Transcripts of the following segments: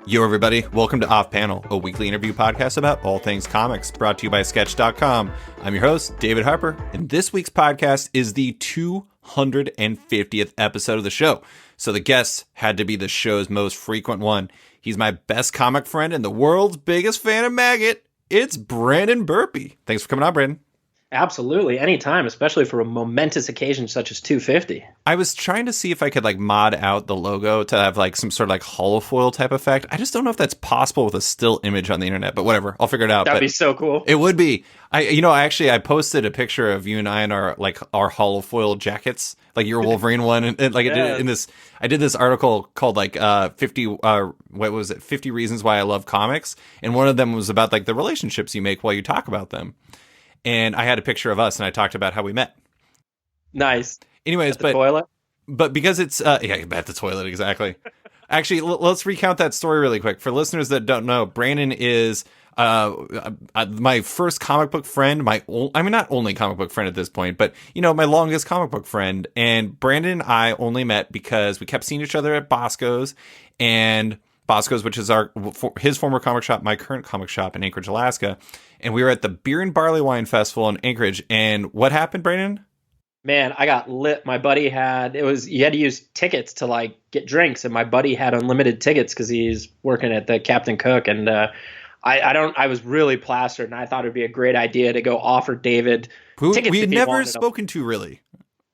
Yo, everybody. Welcome to Off Panel, a weekly interview podcast about all things comics, brought to you by Sketch.com. I'm your host, David Harper, and this week's podcast is the 250th episode of the show. So the guest had to be the show's most frequent one. He's my best comic friend and the world's biggest fan of Maggott. It's Brandon Burpee. Thanks for coming on, Brandon. Absolutely. Anytime, especially for a momentous occasion such as 250. I was trying to see if I could mod out the logo to have some sort of holofoil type effect. I just don't know if that's possible with a still image on the internet, but whatever. I'll figure it out. That'd be so cool. It would be. I posted a picture of you and I in our holofoil jackets, like your Wolverine one, and I did this article called 50 50 reasons why I love comics, and one of them was about the relationships you make while you talk about them. And I had a picture of us, and I talked about how we met. Nice. Anyways, at the toilet? But because it's at the toilet, exactly. Actually, let's recount that story really quick for listeners that don't know. Brandon is my first comic book friend. Not only comic book friend at this point, but my longest comic book friend. And Brandon and I only met because we kept seeing each other at Bosco's, and Bosco's, which is his former comic shop, my current comic shop in Anchorage, Alaska. And we were at the Beer and Barley Wine Festival in Anchorage. And what happened, Brandon? Man, I got lit. My buddy you had to use tickets to get drinks, and my buddy had unlimited tickets because he's working at the Captain Cook. And I was really plastered, and I thought it'd be a great idea to go offer David tickets. We had never spoken to, really.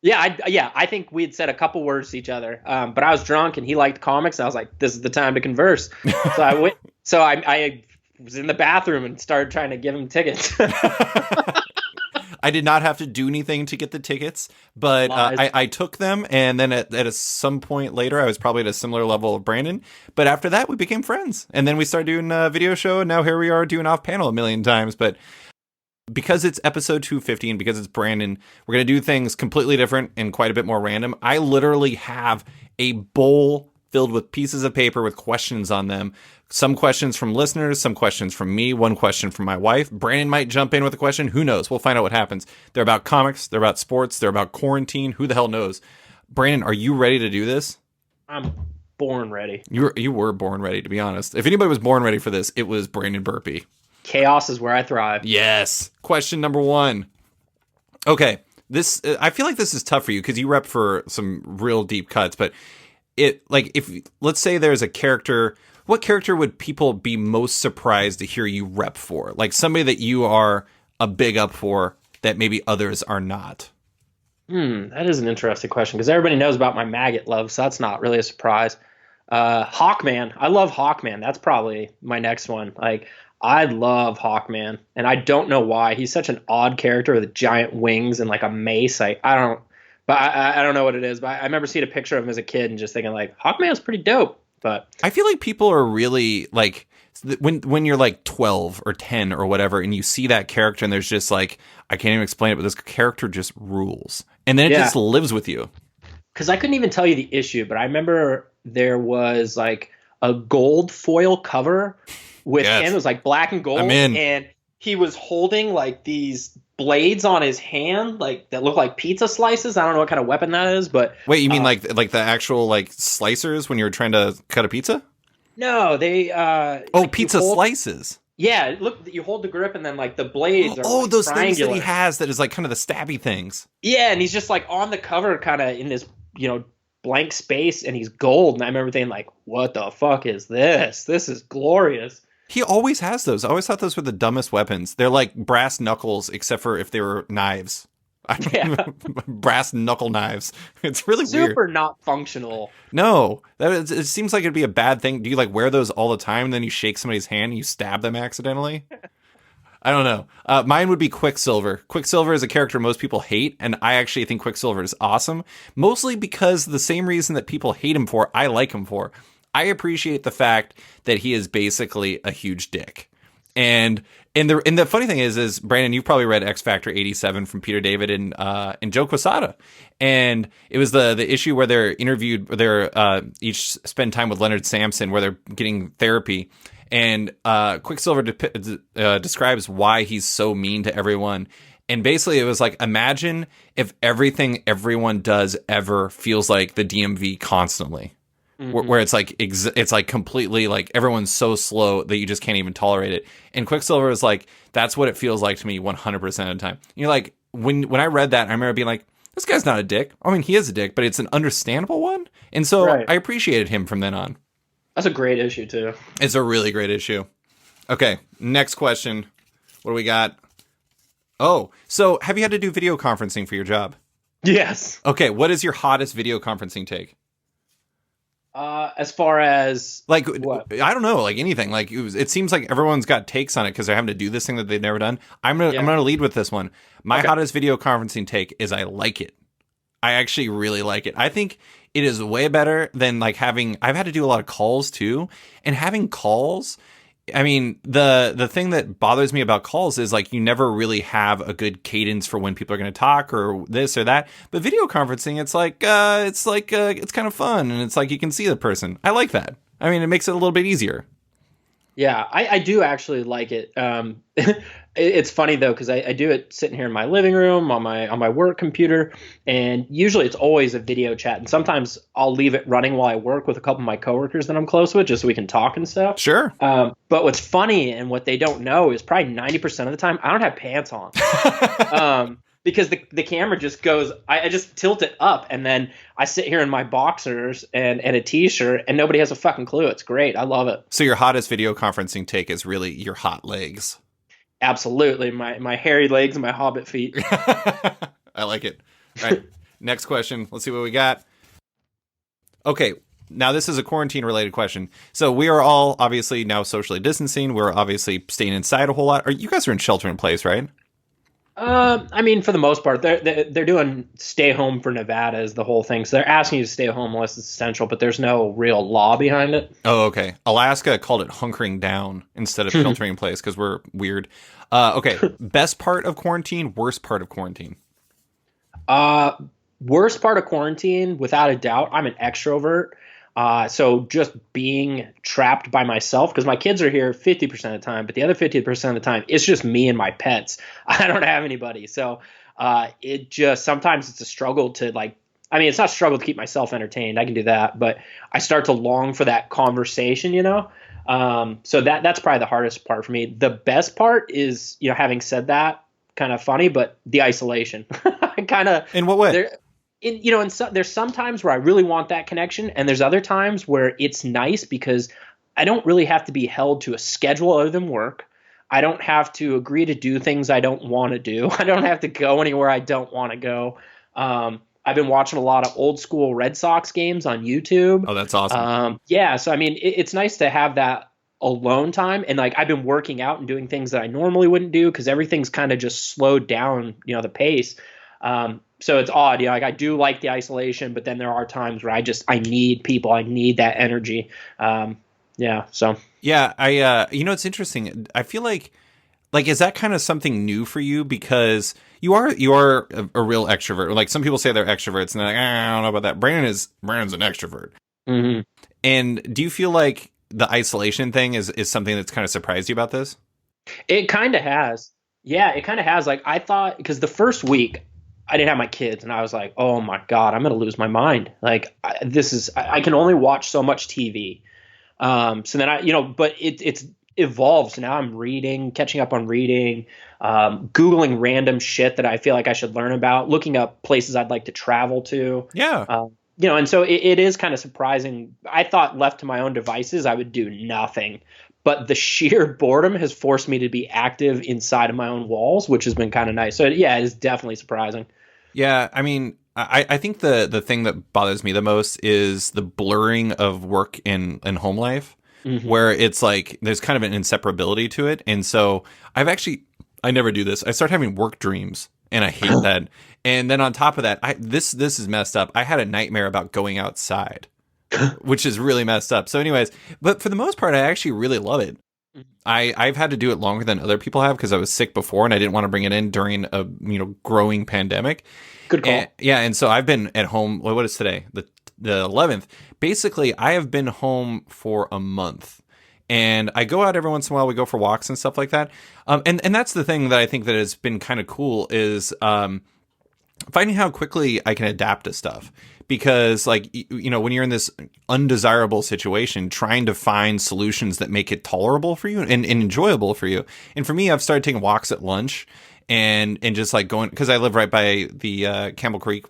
Yeah, I think we had said a couple words to each other, but I was drunk and he liked comics. I was like, this is the time to converse. So I went. So I was in the bathroom and started trying to give him tickets. I did not have to do anything to get the tickets, but I took them, and then at some point later, I was probably at a similar level of Brandon. But after that, we became friends, and then we started doing a video show, and now here we are doing Off Panel a million times. But because it's episode 250 and because it's Brandon, we're going to do things completely different and quite a bit more random. I literally have a bowl filled with pieces of paper with questions on them. Some questions from listeners, some questions from me, one question from my wife. Brandon might jump in with a question. Who knows? We'll find out what happens. They're about comics. They're about sports. They're about quarantine. Who the hell knows? Brandon, are you ready to do this? I'm born ready. You were born ready, to be honest. If anybody was born ready for this, it was Brandon Burpee. Chaos is where I thrive. Yes. Question number 1. Okay. I feel like this is tough for you because you rep for some real deep cuts, but if let's say there's a character, what character would people be most surprised to hear you rep for? Somebody that you are a big up for that maybe others are not. That is an interesting question because everybody knows about my Maggott love, so that's not really a surprise. Hawkman. I love Hawkman. That's probably my next one. I love Hawkman, and I don't know why. He's such an odd character with giant wings and a mace. I don't know what it is, but I remember seeing a picture of him as a kid and just thinking Hawkman's pretty dope. But I feel like people are really when you're 12 or 10 or whatever, and you see that character and there's just I can't even explain it, but this character just rules. And then it just lives with you. Because I couldn't even tell you the issue, but I remember there was a gold foil cover with him. It was black and gold. And he was holding these blades on his hand that look like pizza slices. I don't know what kind of weapon that is, but wait, you mean the actual slicers when you're trying to cut a pizza? No, they pizza slices. Yeah, look, you hold the grip and then the blades are those triangular. Things that he has that is kind of the stabby things. Yeah, and he's just on the cover kind of in this blank space, and he's gold, and I remember thinking what the fuck is this? This is glorious. He always has those. I always thought those were the dumbest weapons. They're like brass knuckles, except for if they were knives. Brass knuckle knives. It's really weird. Super not functional. No, it seems like it'd be a bad thing. Do you wear those all the time, and then you shake somebody's hand and you stab them accidentally? I don't know. Mine would be Quicksilver. Quicksilver is a character most people hate, and I actually think Quicksilver is awesome. Mostly because the same reason that people hate him for, I like him for. I appreciate the fact that he is basically a huge dick. And the funny thing is Brandon, you've probably read X Factor 87 from Peter David and Joe Quesada. And it was the issue where they're interviewed, where they're each spend time with Leonard Sampson, where they're getting therapy. And Quicksilver describes why he's so mean to everyone. And basically it was imagine if everything everyone does ever feels like the DMV constantly. Hmm. where it's like it's like completely like everyone's so slow that you just can't even tolerate it. And Quicksilver is like that's what it feels like to me 100% of the time. You're like when I read that, I remember being like, this guy's not a dick. I mean, he is a dick, but it's an understandable one, and so Right. I appreciated him from then on. That's a great issue too. It's a really great issue. Okay, next question. What do we got? Oh, so have you had to do video conferencing for your job? Yes. Okay, what is your hottest video conferencing take? As far as Like, what? I don't know, like anything. Like, it seems like everyone's got takes on it because they're having to do this thing that they've never done. I'm Yeah. gonna lead with this one. My Okay. hottest video conferencing take is I like it. I actually really like it. I think it is way better than like having. I've had to do a lot of calls too, and having calls. I mean, the thing that bothers me about calls is like you never really have a good cadence for when people are going to talk or this or that. But video conferencing, it's kind of fun, and it's like you can see the person. I like that. I mean, it makes it a little bit easier. Yeah, I do actually like it. It's funny though because I do it sitting here in my living room on my work computer, and usually it's always a video chat. And sometimes I'll leave it running while I work with a couple of my coworkers that I'm close with, just so we can talk and stuff. Sure. But what's funny and what they don't know is probably 90% of the time I don't have pants on. Because the camera just goes, I just tilt it up, and then I sit here in my boxers and a t-shirt, and nobody has a fucking clue. It's great. I love it. So your hottest video conferencing take is really your hot legs. Absolutely. My hairy legs and my hobbit feet. I like it. All right. Next question. Let's see what we got. Okay. Now, this is a quarantine related question. So we are all obviously now socially distancing. We're obviously staying inside a whole lot. You guys are in shelter in place, right? I mean, for the most part, they're doing stay home for Nevada is the whole thing. So they're asking you to stay home unless it's essential, but there's no real law behind it. Oh, okay. Alaska called it hunkering down instead of sheltering in place because we're weird. Okay. Best part of quarantine, worst part of quarantine. Worst part of quarantine, without a doubt, I'm an extrovert. So just being trapped by myself, because my kids are here 50% of the time, but the other 50% of the time, it's just me and my pets. I don't have anybody. So it just sometimes it's a struggle to like, I mean, it's not a struggle to keep myself entertained. I can do that, but I start to long for that conversation, you know? So that's probably the hardest part for me. The best part is, you know, having said that, kind of funny, but the isolation. I kind of In what way? there's some times where I really want that connection, and there's other times where it's nice because I don't really have to be held to a schedule other than work. I don't have to agree to do things I don't want to do. I don't have to go anywhere I don't want to go. I've been watching a lot of old school Red Sox games on YouTube. Oh, that's awesome. Yeah, so I mean, it's nice to have that alone time, and like I've been working out and doing things that I normally wouldn't do because everything's kind of just slowed down, you know, the pace. So it's odd, you know, like I do like the isolation, but then there are times where I need people, I need that energy. Yeah. So. Yeah. It's interesting. I feel like, is that kind of something new for you? Because you are a real extrovert. Like some people say they're extroverts and they're like, I don't know about that. Brandon's an extrovert. Mm-hmm. And do you feel like the isolation thing is something that's kind of surprised you about this? It kind of has. Yeah, it kind of has. Like I thought, because the first week I didn't have my kids, and I was like, oh my God, I'm going to lose my mind. Like I can only watch so much TV. So then but it's evolved. So now I'm reading, catching up on reading, Googling random shit that I feel like I should learn about, looking up places I'd like to travel to. Yeah. And so it is kind of surprising. I thought left to my own devices, I would do nothing. But the sheer boredom has forced me to be active inside of my own walls, which has been kind of nice. So yeah, it is definitely surprising. Yeah, I mean, I think the thing that bothers me the most is the blurring of work and home life, Mm-hmm. where it's like there's kind of an inseparability to it. And so I never do this. I start having work dreams, and I hate that. And then on top of that, this is messed up. I had a nightmare about going outside, which is really messed up. So anyways, but for the most part, I actually really love it. I've had to do it longer than other people have because I was sick before and I didn't want to bring it in during a growing pandemic. Good call. And so I've been at home. What is today? The 11th. Basically, I have been home for a month, and I go out every once in a while. We go for walks and stuff like that. And that's the thing that I think that has been kind of cool is finding how quickly I can adapt to stuff. Because, like, when you're in this undesirable situation, trying to find solutions that make it tolerable for you and enjoyable for you. And for me, I've started taking walks at lunch and just like going, because I live right by the Campbell Creek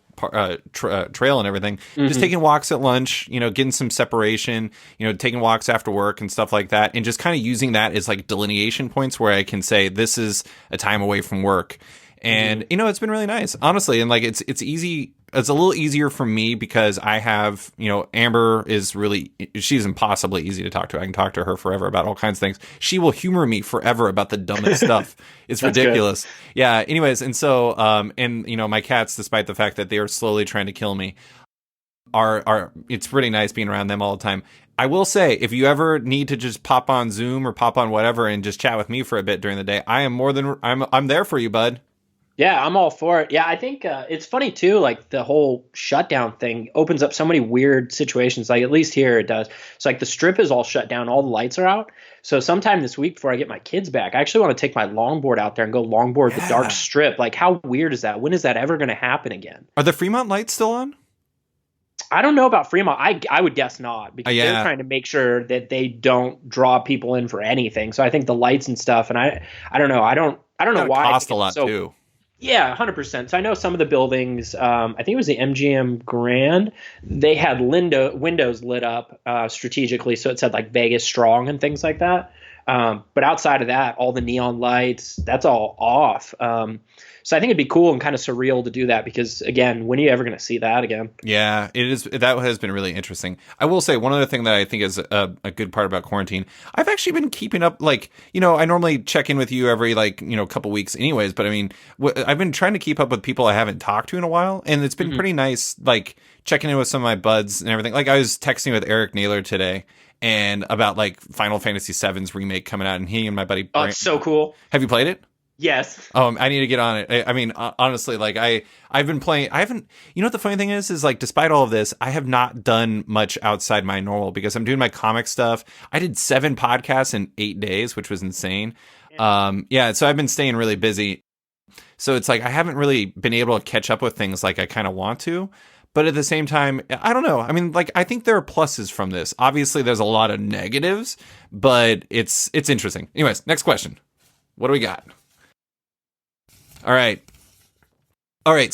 trail and everything. Just taking walks at lunch, getting some separation, taking walks after work and stuff like that. And just kind of using that as like delineation points where I can say, this is a time away from work. And, it's been really nice, honestly. And like, it's easy. It's a little easier for me because I have, Amber she's impossibly easy to talk to. I can talk to her forever about all kinds of things. She will humor me forever about the dumbest stuff. It's ridiculous. Good. Yeah. Anyways. And so, my cats, despite the fact that they are slowly trying to kill me, it's pretty nice being around them all the time. I will say, if you ever need to just pop on Zoom or pop on whatever and just chat with me for a bit during the day, I'm there for you, bud. Yeah, I'm all for it. Yeah, I think it's funny too, like the whole shutdown thing opens up so many weird situations. Like at least here it does. So like the strip is all shut down, all the lights are out. So sometime this week before I get my kids back, I actually want to take my longboard out there and go longboard the dark strip. Like how weird is that? When is that ever going to happen again? Are the Fremont lights still on? I don't know about Fremont. I would guess not, because they're trying to make sure that they don't draw people in for anything. So I think the lights and stuff, and I don't know. I don't know why. It costs a lot too. Yeah, 100%. So I know some of the buildings, I think it was the MGM Grand, they had windows lit up strategically. So it said like Vegas Strong and things like that. But outside of that, all the neon lights, that's all off. So I think it'd be cool and kind of surreal to do that because, again, when are you ever going to see that again? Yeah, it is. That has been really interesting. I will say one other thing that I think is a good part about quarantine. I've actually been keeping up, like, I normally check in with you every, couple weeks anyways. But, I mean, I've been trying to keep up with people I haven't talked to in a while. And it's been pretty nice, like, checking in with some of my buds and everything. Like, I was texting with Eric Naylor today and about, like, Final Fantasy VII's remake coming out. And he and my buddy... Oh, it's so cool. Have you played it? Yes. I need to get on it. I mean, honestly, like I've been playing. I haven't. What the funny thing is like, despite all of this, I have not done much outside my normal because I'm doing my comic stuff. I did 7 podcasts in 8 days, which was insane. So I've been staying really busy. So it's like I haven't really been able to catch up with things like I kind of want to. But at the same time, I don't know. I mean, like, I think there are pluses from this. Obviously, there's a lot of negatives, but it's interesting. Anyways, next question. What do we got? All right.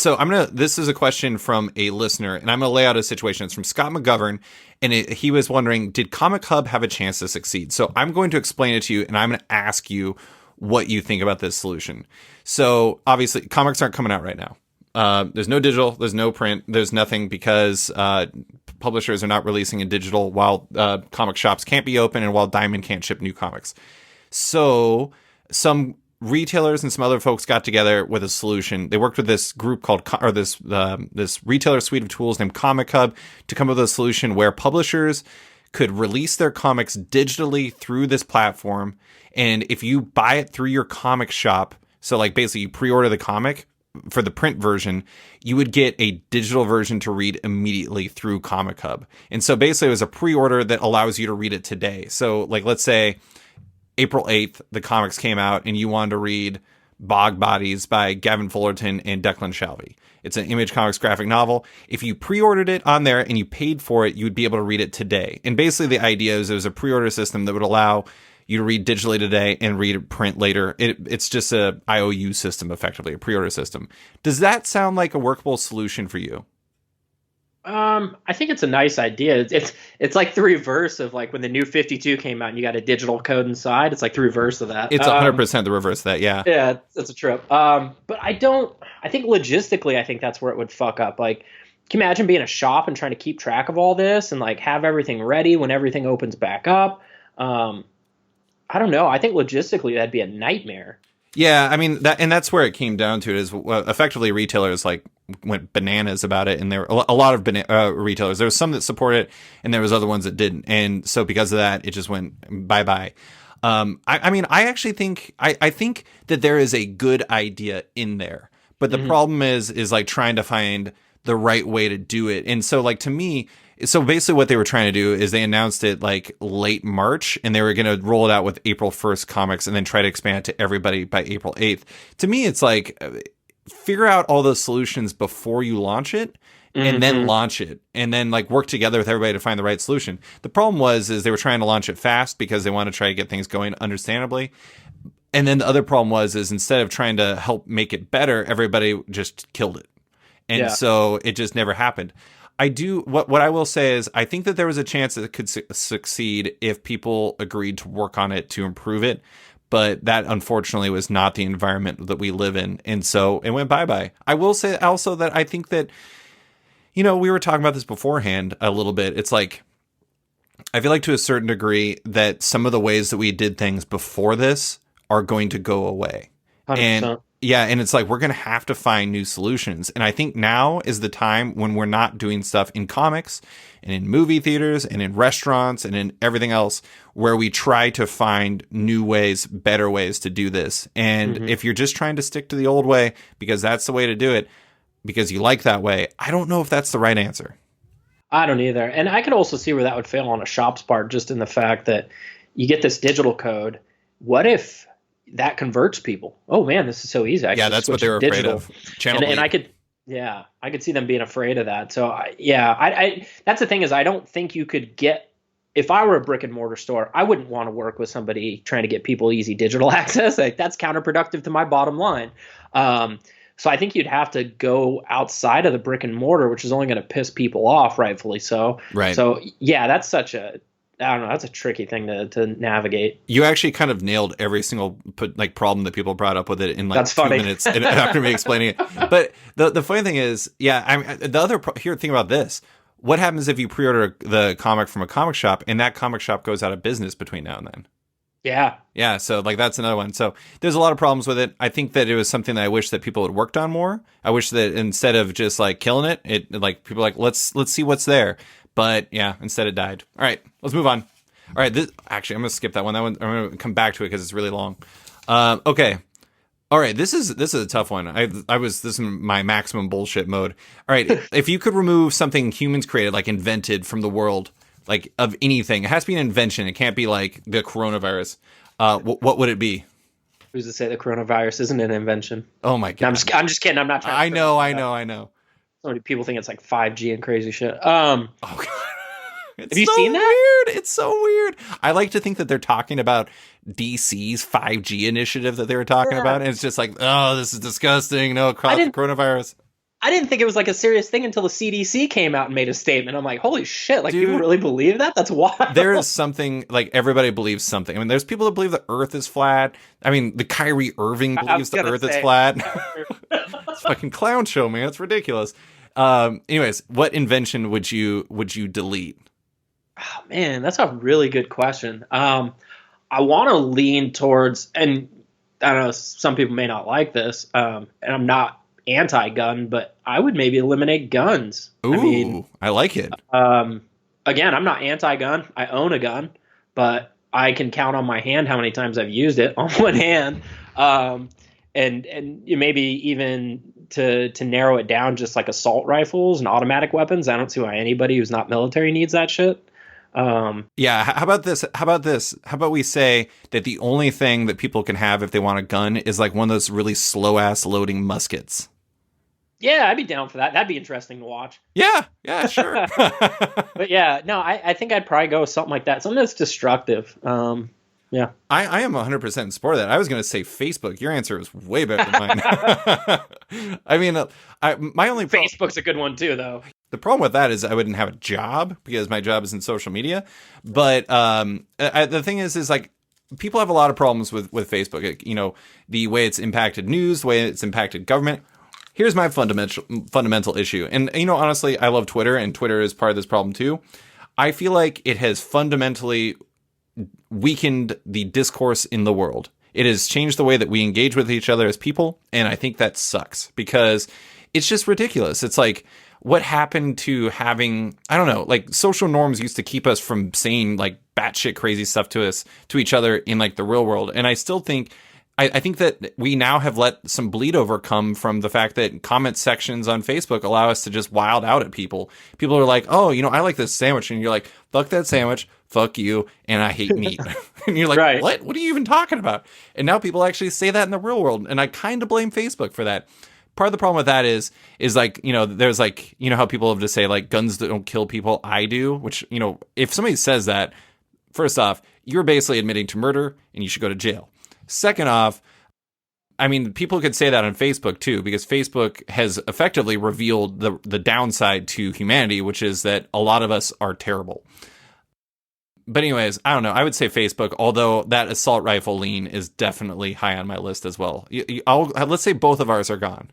So this is a question from a listener, and I'm going to lay out a situation. It's from Scott McGovern, and he was wondering, did ComicHub have a chance to succeed? So I'm going to explain it to you, and I'm going to ask you what you think about this solution. So obviously, comics aren't coming out right now. There's no digital, there's no print, there's nothing because publishers are not releasing in digital while comic shops can't be open and while Diamond can't ship new comics. So some retailers and some other folks got together with a solution. They worked with this group called, this retailer suite of tools named ComicHub to come up with a solution where publishers could release their comics digitally through this platform. And if you buy it through your comic shop, so like basically you pre-order the comic for the print version, you would get a digital version to read immediately through ComicHub. And so basically it was a pre-order that allows you to read it today. So like, let's say April 8th, the comics came out and you wanted to read Bog Bodies by Gavin Fullerton and Declan Shalvey. It's an Image Comics graphic novel. If you pre-ordered it on there and you paid for it, you would be able to read it today. And basically the idea is it was a pre-order system that would allow you to read digitally today and read print later. It's just a IOU system, effectively, a pre-order system. Does that sound like a workable solution for you? I think it's a nice idea. It's like the reverse of like when the new 52 came out and you got a digital code inside. It's like the reverse of that. It's 100% the reverse of that. Yeah. Yeah, it's a trip. But I think logistically, I think that's where it would fuck up. Like, can you imagine being a shop and trying to keep track of all this and like have everything ready when everything opens back up? I don't know. I think logistically that'd be a nightmare. Yeah, I mean that's where it came down to. It is effectively retailers like went bananas about it, and there were a lot of retailers. There was some that supported it, and there was other ones that didn't. And so because of that, it just went bye bye. I mean, I actually think I think that there is a good idea in there, but the problem is like trying to find the right way to do it. And so like to me. So basically what they were trying to do is they announced it like late March and they were going to roll it out with April 1st comics and then try to expand it to everybody by April 8th. To me, it's like figure out all those solutions before you launch it, and then launch it, and then like work together with everybody to find the right solution. The problem is they were trying to launch it fast because they want to try to get things going, understandably. And then the other problem is instead of trying to help make it better, everybody just killed it. And so it just never happened. What I will say is I think that there was a chance that it could succeed if people agreed to work on it to improve it. But that unfortunately was not the environment that we live in. And so it went bye-bye. I will say also that I think that, we were talking about this beforehand a little bit. It's like, I feel like to a certain degree that some of the ways that we did things before this are going to go away. 100%. And it's like, we're going to have to find new solutions. And I think now is the time when we're not doing stuff in comics and in movie theaters and in restaurants and in everything else where we try to find new ways, better ways to do this. And if you're just trying to stick to the old way because that's the way to do it, because you like that way, I don't know if that's the right answer. I don't either. And I could also see where that would fail on a shop's part, just in the fact that you get this digital code. What if that converts people? Oh man, this is so easy. That's what they were afraid of. And I could see them being afraid of that. So I that's the thing is I don't think you could get, if I were a brick and mortar store, I wouldn't want to work with somebody trying to get people easy digital access. Like that's counterproductive to my bottom line. So I think you'd have to go outside of the brick and mortar, which is only going to piss people off, rightfully so. Right. So yeah, that's that's a tricky thing to navigate. You actually kind of nailed every single problem that people brought up with it in like that's 2 funny. minutes after me explaining it. But the funny thing is, the other thing about this, what happens if you pre-order the comic from a comic shop and that comic shop goes out of business between now and then? Yeah. So like that's another one. So there's a lot of problems with it. I think that it was something that I wish that people had worked on more. I wish that instead of just like killing it like people like, let's see what's there. But yeah, instead it died. All right, let's move on. All right, actually, I'm going to skip that one. That one, I'm going to come back to it because it's really long. Okay. All right, this is a tough one. This is my maximum bullshit mode. All right, if you could remove something humans created, like invented from the world, like of anything, it has to be an invention. It can't be like the coronavirus. What would it be? Who's to say the coronavirus isn't an invention? Oh my god! No, I'm just kidding. I'm not trying. I know. So many people think it's like 5G and crazy shit. Oh god. Have you seen that? Weird. It's so weird. I like to think that they're talking about DC's 5G initiative that they were talking about, and it's just like, oh, this is disgusting. No, coronavirus. I didn't think it was like a serious thing until the CDC came out and made a statement. I'm like, holy shit, like, people really believe that? That's wild. There is something, like, everybody believes something. I mean, there's people that believe the earth is flat. I mean, the Kyrie Irving believes the earth is flat. It's a fucking clown show, man. It's ridiculous. Anyways, what invention would you delete? Oh, man, that's a really good question. I want to lean towards, and I don't know, some people may not like this, and I'm not anti-gun, but I would maybe eliminate guns. Ooh, I like it. Again, I'm not anti-gun. I own a gun, but I can count on my hand how many times I've used it on one hand. And maybe even to narrow it down, just like assault rifles and automatic weapons. I don't see why anybody who's not military needs that shit. Yeah. How about this? How about we say that the only thing that people can have if they want a gun is like one of those really slow ass loading muskets. Yeah, I'd be down for that. That'd be interesting to watch. Yeah, sure. But yeah, no, I think I'd probably go with something like that. Something that's destructive. Yeah. I am 100% in support of that. I was going to say Facebook. Your answer is way better than mine. I mean, my only Facebook's a good one too, though. The problem with that is I wouldn't have a job because my job is in social media. But the thing is like, people have a lot of problems with Facebook. You know, the way it's impacted news, the way it's impacted government. Here's my fundamental issue. And, you know, honestly, I love Twitter, and Twitter is part of this problem too. I feel like it has fundamentally weakened the discourse in the world. It has changed the way that we engage with each other as people, and I think that sucks because it's just ridiculous. It's like, what happened to having, I don't know, like social norms used to keep us from saying like batshit crazy stuff to each other in like the real world. And I still think, I think that we now have let some bleed over come from the fact that comment sections on Facebook allow us to just wild out at people. People are like, oh, you know, I like this sandwich. And you're like, fuck that sandwich, fuck you, and I hate meat. And you're like, right. What are you even talking about? And now people actually say that in the real world. And I kind of blame Facebook for that. part of the problem with that is like, you know, there's like, you know how people have to say like guns don't kill people, I do, which, you know, if somebody says that, first off, you're basically admitting to murder and you should go to jail. Second off, I mean, people could say that on Facebook too, because Facebook has effectively revealed the downside to humanity, which is that a lot of us are terrible. But anyways, I don't know. I would say Facebook, although that assault rifle lean is definitely high on my list as well. Let's say both of ours are gone.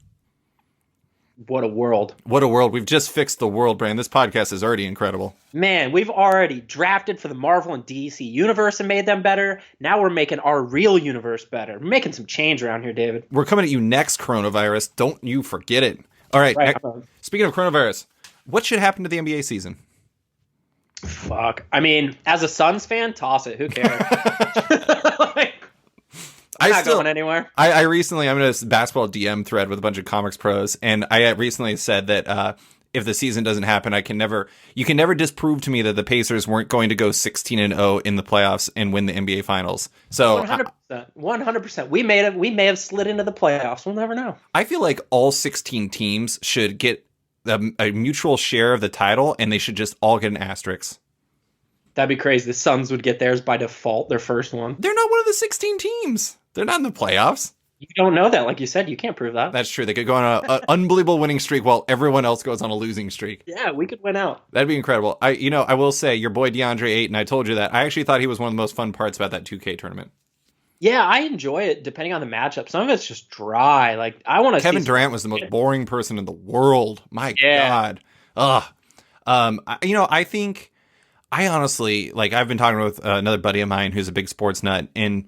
What a world. What a world. We've just fixed the world, Brand. This podcast is already incredible. Man, we've already drafted for the Marvel and DC universe and made them better. Now we're making our real universe better. We're making some change around here, David. We're coming at you next, coronavirus. Don't you forget it. All right. Speaking of coronavirus, what should happen to the NBA season? Fuck. I mean, as a Suns fan, toss it. Who cares? I'm not going anywhere. I recently, I'm in a basketball DM thread with a bunch of comics pros, and I recently said that if the season doesn't happen, you can never disprove to me that the Pacers weren't going to go 16-0 in the playoffs and win the NBA Finals. So 100%. We may have slid into the playoffs. We'll never know. I feel like all 16 teams should get a mutual share of the title, and they should just all get an asterisk. That'd be crazy. The Suns would get theirs by default, their first one. They're not one of the 16 teams. They're not in the playoffs. You don't know that. Like you said, you can't prove that. That's true. They could go on an unbelievable winning streak while everyone else goes on a losing streak. Yeah, we could win out. That'd be incredible. I will say, your boy DeAndre Ayton, I told you that. I actually thought he was one of the most fun parts about that 2K tournament. Yeah, I enjoy it depending on the matchup. Some of it's just dry. Like I want to. Kevin Durant was the most boring person in the world. My God. Ugh. I think I honestly, like, I've been talking with another buddy of mine who's a big sports nut, and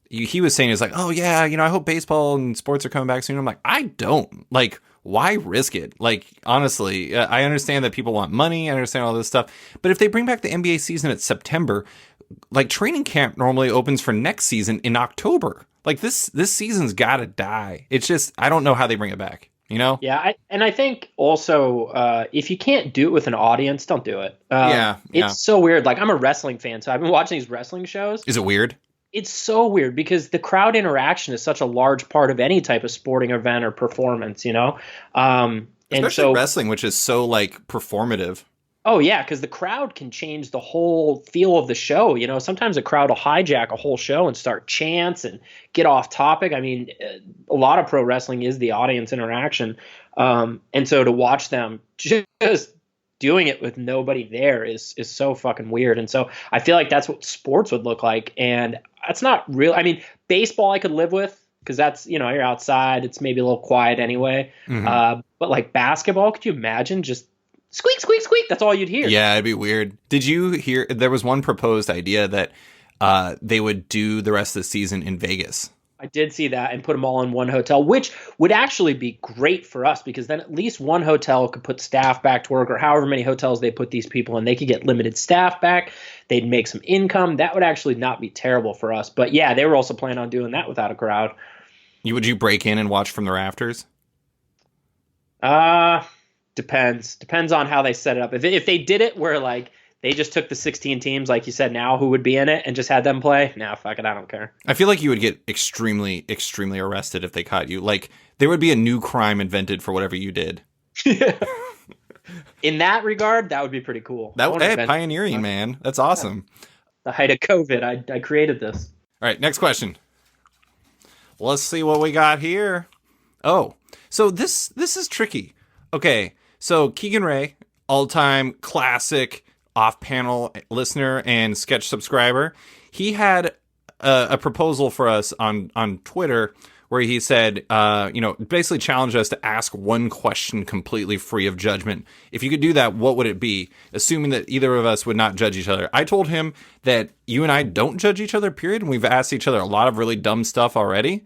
he was saying, it's like, oh yeah, I hope baseball and sports are coming back soon. I'm like, I don't. Like, why risk it? Like, honestly, I understand that people want money. I understand all this stuff. But if they bring back the NBA season at September, like, training camp normally opens for next season in October. Like, this season's got to die. It's just, I don't know how they bring it back. Yeah, I think also if you can't do it with an audience, don't do it. It's so weird. Like, I'm a wrestling fan, so I've been watching these wrestling shows. Is it weird? It's so weird because the crowd interaction is such a large part of any type of sporting event or performance, Especially wrestling, which is so, like, performative. Oh, yeah, because the crowd can change the whole feel of the show. Sometimes a crowd will hijack a whole show and start chants and get off topic. I mean, a lot of pro wrestling is the audience interaction. And so to watch them just doing it with nobody there is so fucking weird. And so I feel like that's what sports would look like. And that's not real. I mean, baseball I could live with because that's, you're outside. It's maybe a little quiet anyway. Mm-hmm. But like basketball, could you imagine just squeak, squeak, squeak. That's all you'd hear. Yeah, it'd be weird. Did you hear? There was one proposed idea that they would do the rest of the season in Vegas. I did see that and put them all in one hotel, which would actually be great for us because then at least one hotel could put staff back to work or however many hotels they put these people in. They could get limited staff back. They'd make some income. That would actually not be terrible for us. But yeah, they were also planning on doing that without a crowd. Would you break in and watch from the rafters? Depends on how they set it up. If they did it where like they just took the 16 teams, like you said now, who would be in it and just had them play, fuck it, I don't care. I feel like you would get extremely, extremely arrested if they caught you. Like there would be a new crime invented for whatever you did. In that regard, that would be pretty cool. That would be pioneering, man. That's awesome. The height of COVID, I created this. All right, next question. Let's see what we got here. Oh, so this is tricky. Okay. So Keegan Ray, all-time classic off-panel listener and sketch subscriber, he had a proposal for us on Twitter where he said, basically challenged us to ask one question completely free of judgment. If you could do that, what would it be? Assuming that either of us would not judge each other. I told him that you and I don't judge each other, period, and we've asked each other a lot of really dumb stuff already.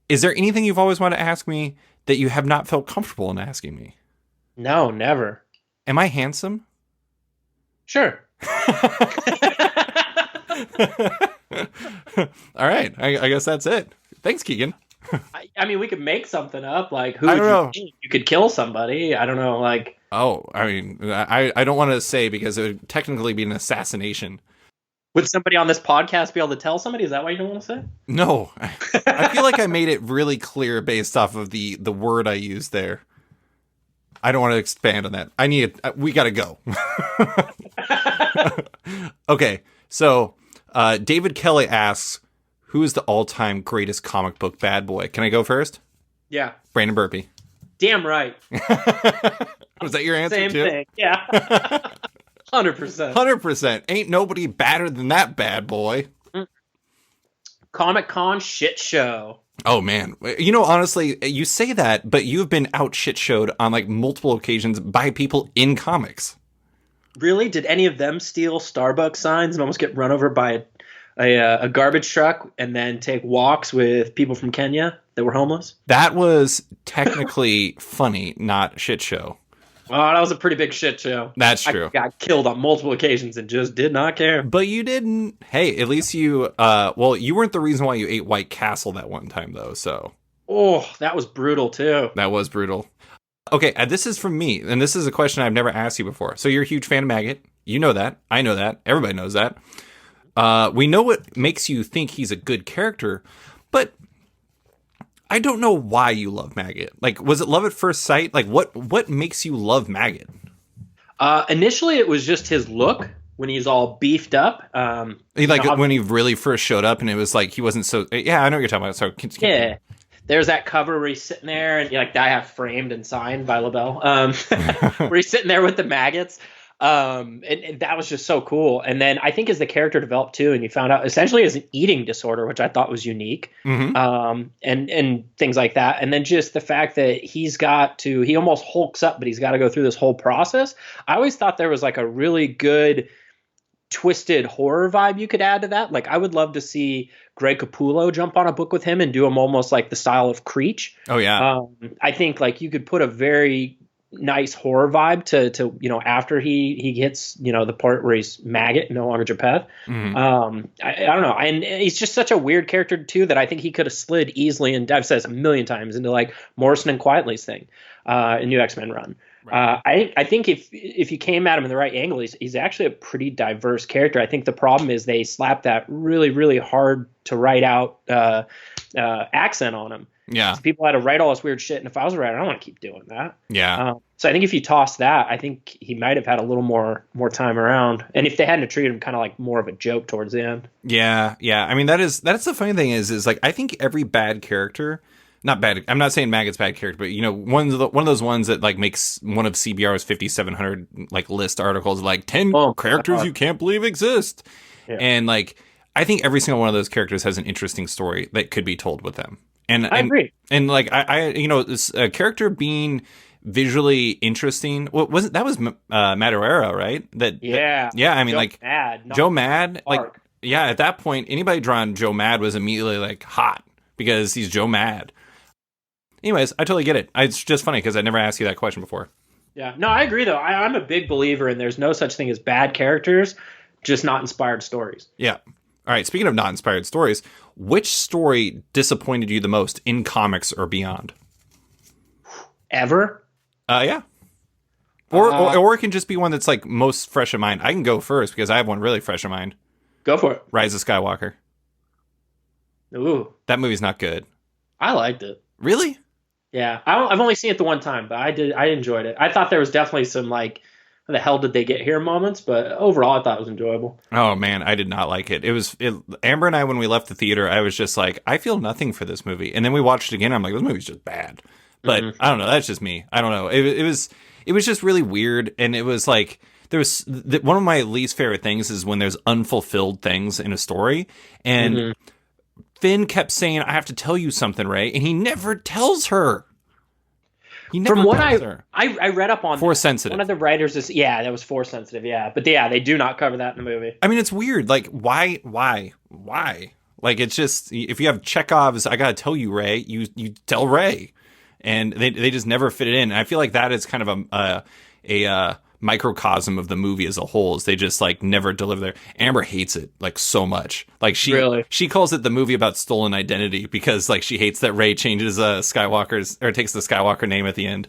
Is there anything you've always wanted to ask me that you have not felt comfortable in asking me? No, never. Am I handsome? Sure. All right. I guess that's it. Thanks, Keegan. I mean, we could make something up. Like, who would you think? You could kill somebody. I don't know. Like, oh, I mean, I don't want to say because it would technically be an assassination. Would somebody on this podcast be able to tell somebody? Is that what you don't want to say? No, I feel like I made it really clear based off of the word I used there. I don't want to expand on that. We got to go. Okay, so David Kelly asks, who is the all-time greatest comic book bad boy? Can I go first? Yeah. Brandon Burpee. Damn right. Was that your answer Same too? thing. Yeah. 100%. 100%. Ain't nobody badder than that bad boy. Comic-Con shit show. Oh, man. You know, honestly, you say that, but you've been out shit-showed on, like, multiple occasions by people in comics. Really? Did any of them steal Starbucks signs and almost get run over by a garbage truck and then take walks with people from Kenya that were homeless? That was technically funny, not shit show. Oh, that was a pretty big shit show. That's true. I got killed on multiple occasions and just did not care. But you didn't. Hey, at least you, you weren't the reason why you ate White Castle that one time, though, so. Oh, that was brutal, too. That was brutal. Okay, this is from me, and this is a question I've never asked you before. So you're a huge fan of Maggott. You know that. I know that. Everybody knows that. We know what makes you think he's a good character, but I don't know why you love Maggott. Like, was it love at first sight? Like, what makes you love Maggott? Initially, it was just his look when he's all beefed up. When he really first showed up, and it was like he wasn't so. Yeah, I know what you're talking about. So yeah, there's that cover where he's sitting there, and like I have framed and signed by LaBelle, where he's sitting there with the maggots. And that was just so cool. And then I think as the character developed too, and you found out essentially as an eating disorder, which I thought was unique, and things like that. And then just the fact that he almost hulks up, but he's got to go through this whole process. I always thought there was like a really good twisted horror vibe you could add to that. Like I would love to see Greg Capullo jump on a book with him and do him almost like the style of Creech. Oh yeah. I think like you could put a very nice horror vibe to you know, after he hits, you know, the part where he's Maggott, no longer Japheth. I don't know. And he's just such a weird character too, that I think he could have slid easily, and I've said this a million times, into like Morrison and Quietly's thing, in New X-Men run. Right. I think if you came at him in the right angle, he's actually a pretty diverse character. I think the problem is they slapped that really, really hard to write out accent on him. Yeah. So people had to write all this weird shit, and if I was a writer, I don't want to keep doing that. Yeah. So I think if you toss that, I think he might have had a little more time around. And if they hadn't treated him kind of like more of a joke towards the end. Yeah, yeah. I mean, that's the funny thing is like I think every bad character, not bad. I'm not saying Maggott's bad character, but you know, one of those ones that like makes one of CBR's 5,700 like list articles like 10 characters you can't believe exist, and like I think every single one of those characters has an interesting story that could be told with them. And I agree. And like I you know, this character being visually interesting. What was it? That was Madureira, right? Yeah. I mean, Joe Mad. Like, yeah. At that point, anybody drawing Joe Mad was immediately like hot because he's Joe Mad. Anyways, I totally get it. It's just funny because I never asked you that question before. Yeah. No, I agree though. I'm a big believer in there's no such thing as bad characters, just not inspired stories. Yeah. All right. Speaking of not inspired stories, which story disappointed you the most in comics or beyond? Ever? Yeah. Or it can just be one that's like most fresh in mind. I can go first because I have one really fresh in mind. Go for it. Rise of Skywalker. Ooh. That movie's not good. I liked it. Really? Yeah. I've only seen it the one time, but I enjoyed it. I thought there was definitely some like, how the hell did they get here moments, but overall I thought it was enjoyable. Oh man, I did not like it. Amber and I, when we left the theater, I was just like, I feel nothing for this movie. And then we watched it again. I'm like, this movie's just bad. But I don't know. That's just me. I don't know. It was just really weird. And it was like, one of my least favorite things is when there's unfulfilled things in a story. And Finn kept saying, I have to tell you something, Rey. And he never tells her. From what I read up on, Force sensitive. One of the writers is that was Force sensitive. Yeah, but yeah, they do not cover that in the movie. I mean, it's weird. Like, why? Like, it's just, if you have Chekhov's, I gotta tell you, Rey. You tell Rey, and they just never fit it in. And I feel like that is kind of a microcosm of the movie as a whole. Is they just like never deliver there. Amber hates it like so much. Like she calls it the movie about stolen identity because like she hates that Rey changes Skywalker's or takes the Skywalker name at the end.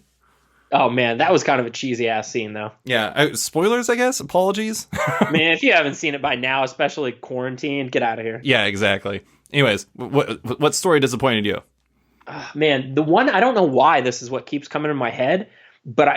Oh man, that was kind of a cheesy ass scene though. Yeah, spoilers, I guess. Apologies. Man, if you haven't seen it by now, especially quarantine, get out of here. Yeah, exactly. Anyways, what story disappointed you? Man, the one I don't know why this is what keeps coming in my head, but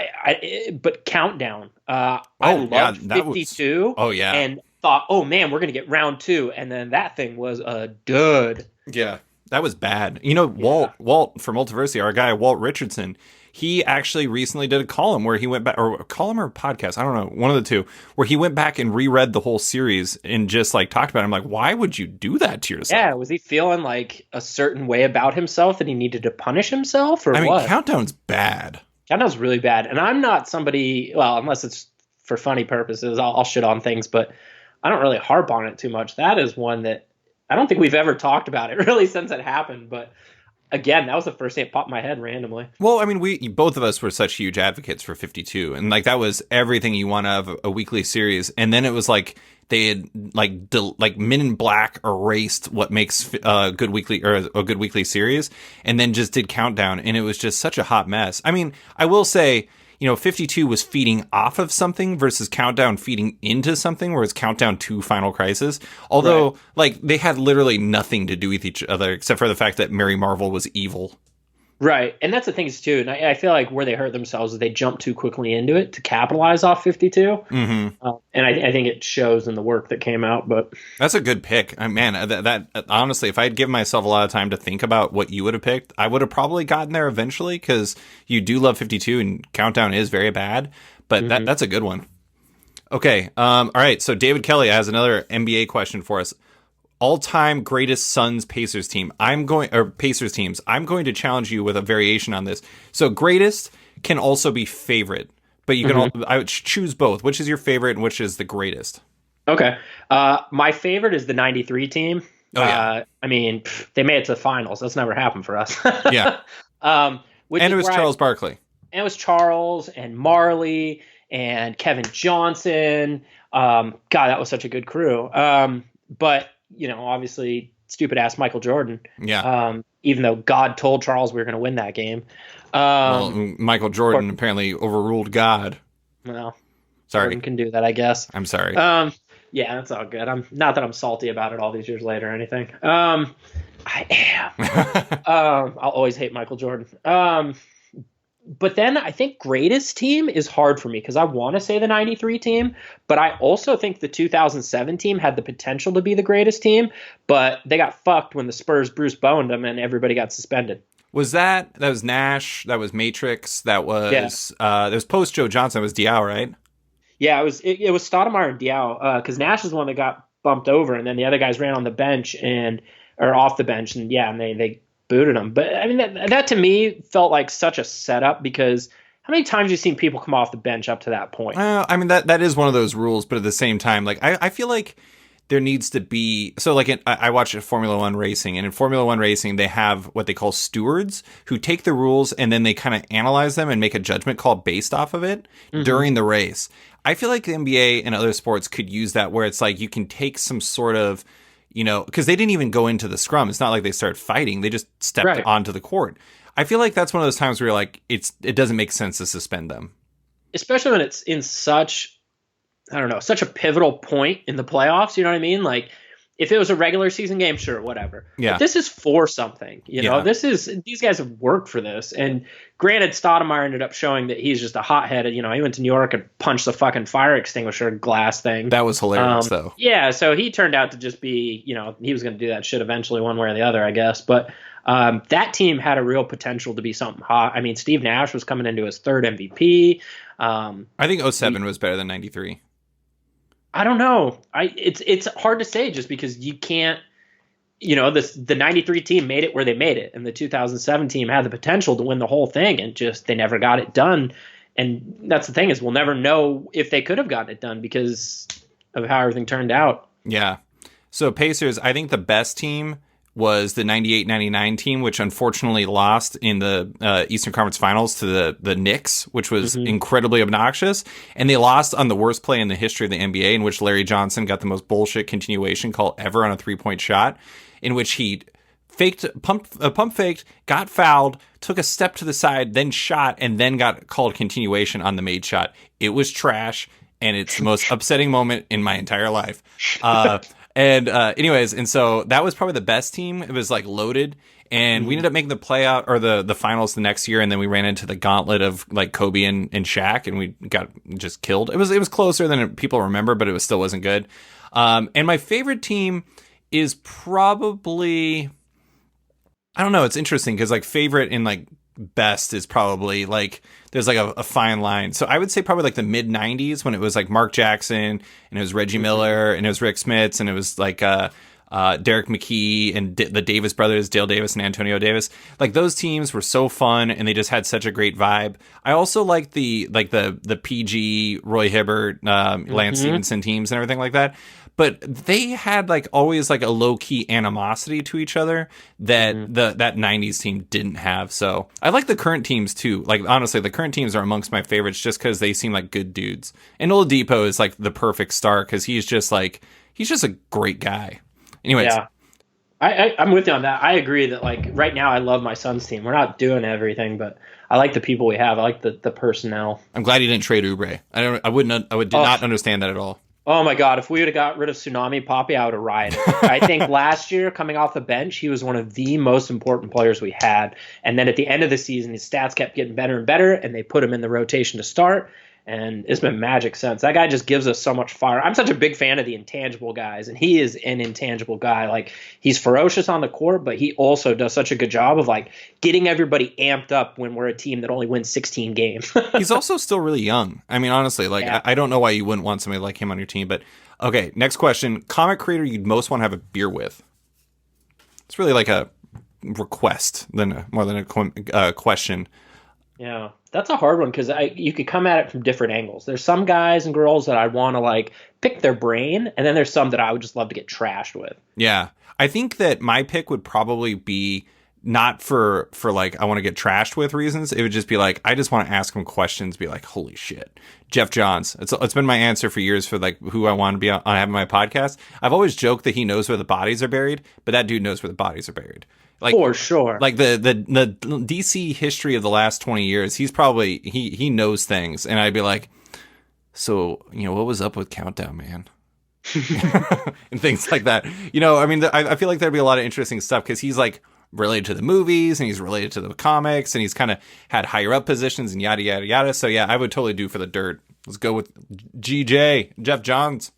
but Countdown. I loved 52. Oh yeah, and thought, oh man, we're gonna get round 2, and then that thing was a dud. Yeah, that was bad. You know, Walt from Multiversity, our guy Walt Richardson. He actually recently did a column where he went back, or a column or a podcast, I don't know, one of the two, where he went back and reread the whole series and just like talked about it. I'm like, why would you do that to yourself? Yeah, was he feeling like a certain way about himself that he needed to punish himself, or what? Countdown's bad. Countdown's really bad, and I'm not somebody. Well, unless it's for funny purposes, I'll shit on things, but I don't really harp on it too much. That is one that I don't think we've ever talked about it really since it happened, but. Again, that was the first thing that popped in my head randomly. Well, I mean, we both of us were such huge advocates for 52, and like that was everything you want out of a weekly series. And then it was like they had like Men in Black erased what makes a good weekly series, and then just did Countdown, and it was just such a hot mess. I mean, I will say, 52 was feeding off of something versus Countdown feeding into something, whereas Countdown 2 Final Crisis. Although, like, they had literally nothing to do with each other except for the fact that Mary Marvel was evil. Right. And that's the thing, too. And I feel like where they hurt themselves is they jumped too quickly into it to capitalize off 52. Mm-hmm. And I think it shows in the work that came out. But that's a good pick. Man, that honestly, if I'd given myself a lot of time to think about what you would have picked, I would have probably gotten there eventually, because you do love 52 and Countdown is very bad. But that's a good one. Okay. All right. So David Kelly has another NBA question for us. All-time greatest Suns Pacers team. Pacers teams. I'm going to challenge you with a variation on this. So greatest can also be favorite, but you can I would choose both. Which is your favorite and which is the greatest? Okay. My favorite is the 93 team. Oh, yeah. I mean, they made it to the finals. That's never happened for us. Yeah. And it was Charles Barkley. And it was Charles and Marley and Kevin Johnson. God, that was such a good crew. But obviously, stupid ass Michael Jordan. Yeah. Even though God told Charles we were going to win that game. Well, Michael Jordan apparently overruled God. Well, sorry, Jordan can do that, I guess. I'm sorry. Yeah, that's all good. I'm not that I'm salty about it all these years later or anything. I am. I'll always hate Michael Jordan. But then I think greatest team is hard for me because I want to say the 93 team, but I also think the 2007 team had the potential to be the greatest team, but they got fucked when the Spurs Bruce Bowened them and everybody got suspended. Was that was Nash, that was Matrix, that was post Joe Johnson, it was Diaw, right? Yeah, it was Stoudemire and Diaw, because Nash is the one that got bumped over, and then the other guys ran on the bench or off the bench, and they booted him. But I mean, that to me felt like such a setup, because how many times have you seen people come off the bench up to that point? I mean, that is one of those rules, but at the same time, like I feel like there needs to be, so like I watch Formula One racing, and in Formula One racing, they have what they call stewards who take the rules and then they kind of analyze them and make a judgment call based off of it during the race. I feel like the NBA and other sports could use that, where it's like you can take some sort of, because they didn't even go into the scrum. It's not like they started fighting. They just stepped onto the court. I feel like that's one of those times where you're like, it doesn't make sense to suspend them. Especially when it's in such a pivotal point in the playoffs. You know what I mean? Like, if it was a regular season game, sure, whatever. Yeah. But this is for something. These guys have worked for this. And granted, Stoudemire ended up showing that he's just a hothead. He went to New York and punched the fucking fire extinguisher glass thing. That was hilarious, though. Yeah, so he turned out to just be, he was going to do that shit eventually one way or the other, I guess. But that team had a real potential to be something hot. I mean, Steve Nash was coming into his third MVP. I think 07 was better than 93. I don't know. It's hard to say, just because you can't, the 93 team made it where they made it, and the 2007 team had the potential to win the whole thing, and just they never got it done. And that's the thing, is we'll never know if they could have gotten it done because of how everything turned out. Yeah. So Pacers, I think the best team was the 98-99 team, which unfortunately lost in the Eastern Conference Finals to the Knicks, which was incredibly obnoxious. And they lost on the worst play in the history of the NBA, in which Larry Johnson got the most bullshit continuation call ever on a three-point shot, in which he pump faked, got fouled, took a step to the side, then shot, and then got called continuation on the made shot. It was trash, and it's the most upsetting moment in my entire life. Anyways, and so that was probably the best team. It was like loaded. And we ended up making the playoff or the finals the next year, and then we ran into the gauntlet of like Kobe and Shaq, and we got just killed. It was closer than people remember, but it still wasn't good. And my favorite team is probably, I don't know. It's interesting because like favorite and like best is probably like there's like a fine line. So I would say probably like the mid '90s when it was like Mark Jackson and it was Reggie Miller and it was Rick Smits and it was like Derek McKee and the Davis brothers, Dale Davis and Antonio Davis. Like those teams were so fun and they just had such a great vibe. I also like the PG, Roy Hibbert, Lance Stevenson teams and everything like that. But they had like always like a low key animosity to each other that that 90s team didn't have. So I like the current teams too. Like honestly, the current teams are amongst my favorites just because they seem like good dudes. And Oladipo is like the perfect star because he's just a great guy. Anyways. Yeah. I'm with you on that. I agree that like right now I love my Suns team. We're not doing everything, but I like the people we have. I like the personnel. I'm glad you didn't trade Oubre. I did not understand that at all. Oh my God, if we would have got rid of Tsunami Papi, I would have rioted. I think last year coming off the bench, he was one of the most important players we had. And then at the end of the season, his stats kept getting better and better, and they put him in the rotation to start. And it's been magic since. That guy just gives us so much fire. I'm such a big fan of the intangible guys, and he is an intangible guy. Like, he's ferocious on the court, but he also does such a good job of, like, getting everybody amped up when we're a team that only wins 16 games. He's also still really young. I mean, honestly, like, yeah. I don't know why you wouldn't want somebody like him on your team. But, okay, next question. Comic creator you'd most want to have a beer with? It's really like a request more than a question. Yeah, that's a hard one because you could come at it from different angles. There's some guys and girls that I want to like pick their brain, and then there's some that I would just love to get trashed with. Yeah, I think that my pick would probably be not for like I want to get trashed with reasons. It would just be like I just want to ask him questions. Be like, holy shit, Jeff Johns. It's been my answer for years for like who I want to be on having my podcast. I've always joked that he knows where the bodies are buried, but that dude knows where the bodies are buried. Like, for sure. Like the DC history of the last 20 years, he's probably he knows things, and I'd be like, so what was up with Countdown, man? And things like that. I mean, I feel like there'd be a lot of interesting stuff because he's like related to the movies and he's related to the comics and he's kind of had higher up positions and yada yada yada. So yeah, I would totally do for the dirt. Let's go with GJ, Jeff Johns.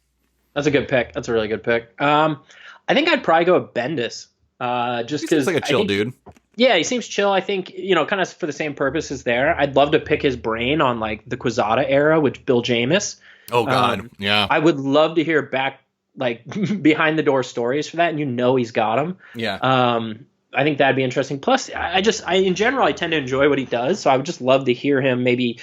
That's a good pick. That's a really good pick. I think I'd probably go with Bendis. Just because like a chill dude. Yeah, he seems chill. I think, kind of for the same purposes there. I'd love to pick his brain on like the Quezada era with Bill Jamis. Oh God. Yeah. I would love to hear back like behind the door stories for that. And he's got them. Yeah. I think that'd be interesting. Plus I in general, I tend to enjoy what he does. So I would just love to hear him maybe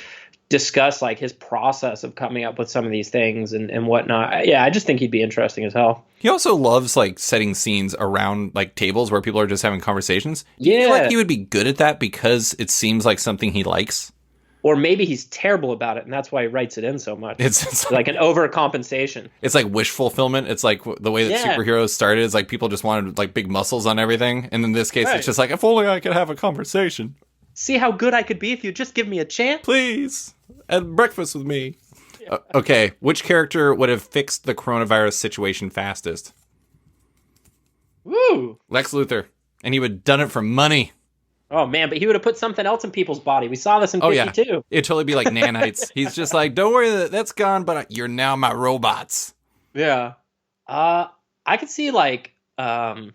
discuss like his process of coming up with some of these things and whatnot. Yeah, I just think he'd be interesting as hell. He also loves like setting scenes around like tables where people are just having conversations. Yeah. I feel like he would be good at that because it seems like something he likes. Or maybe he's terrible about it and that's why he writes it in so much. It's like an overcompensation. It's like wish fulfillment. It's like the way that superheroes started is like people just wanted like big muscles on everything. And in this case, It's just like, if only I could have a conversation. See how good I could be if you just give me a chance? Please. Have breakfast with me. Yeah. Okay. Which character would have fixed the coronavirus situation fastest? Woo! Lex Luthor. And he would have done it for money. Oh, man, but he would have put something else in people's body. We saw this in 52. Yeah. It'd totally be like nanites. He's just like, don't worry, that's gone, but you're now my robots. Yeah. I could see like the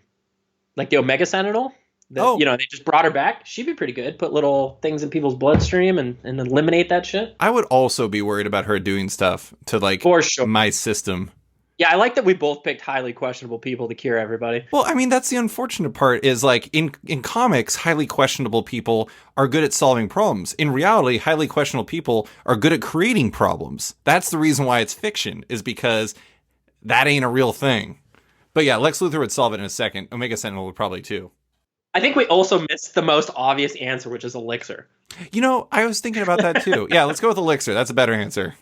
Omega Sentinel. They just brought her back. She'd be pretty good. Put little things in people's bloodstream and eliminate that shit. I would also be worried about her doing stuff to like for sure. My system. Yeah, I like that we both picked highly questionable people to cure everybody. Well, I mean, that's the unfortunate part is like in comics, highly questionable people are good at solving problems. In reality, highly questionable people are good at creating problems. That's the reason why it's fiction, is because that ain't a real thing. But yeah, Lex Luthor would solve it in a second. Omega Sentinel would probably too. I think we also missed the most obvious answer, which is Elixir. I was thinking about that too. Yeah, let's go with Elixir. That's a better answer.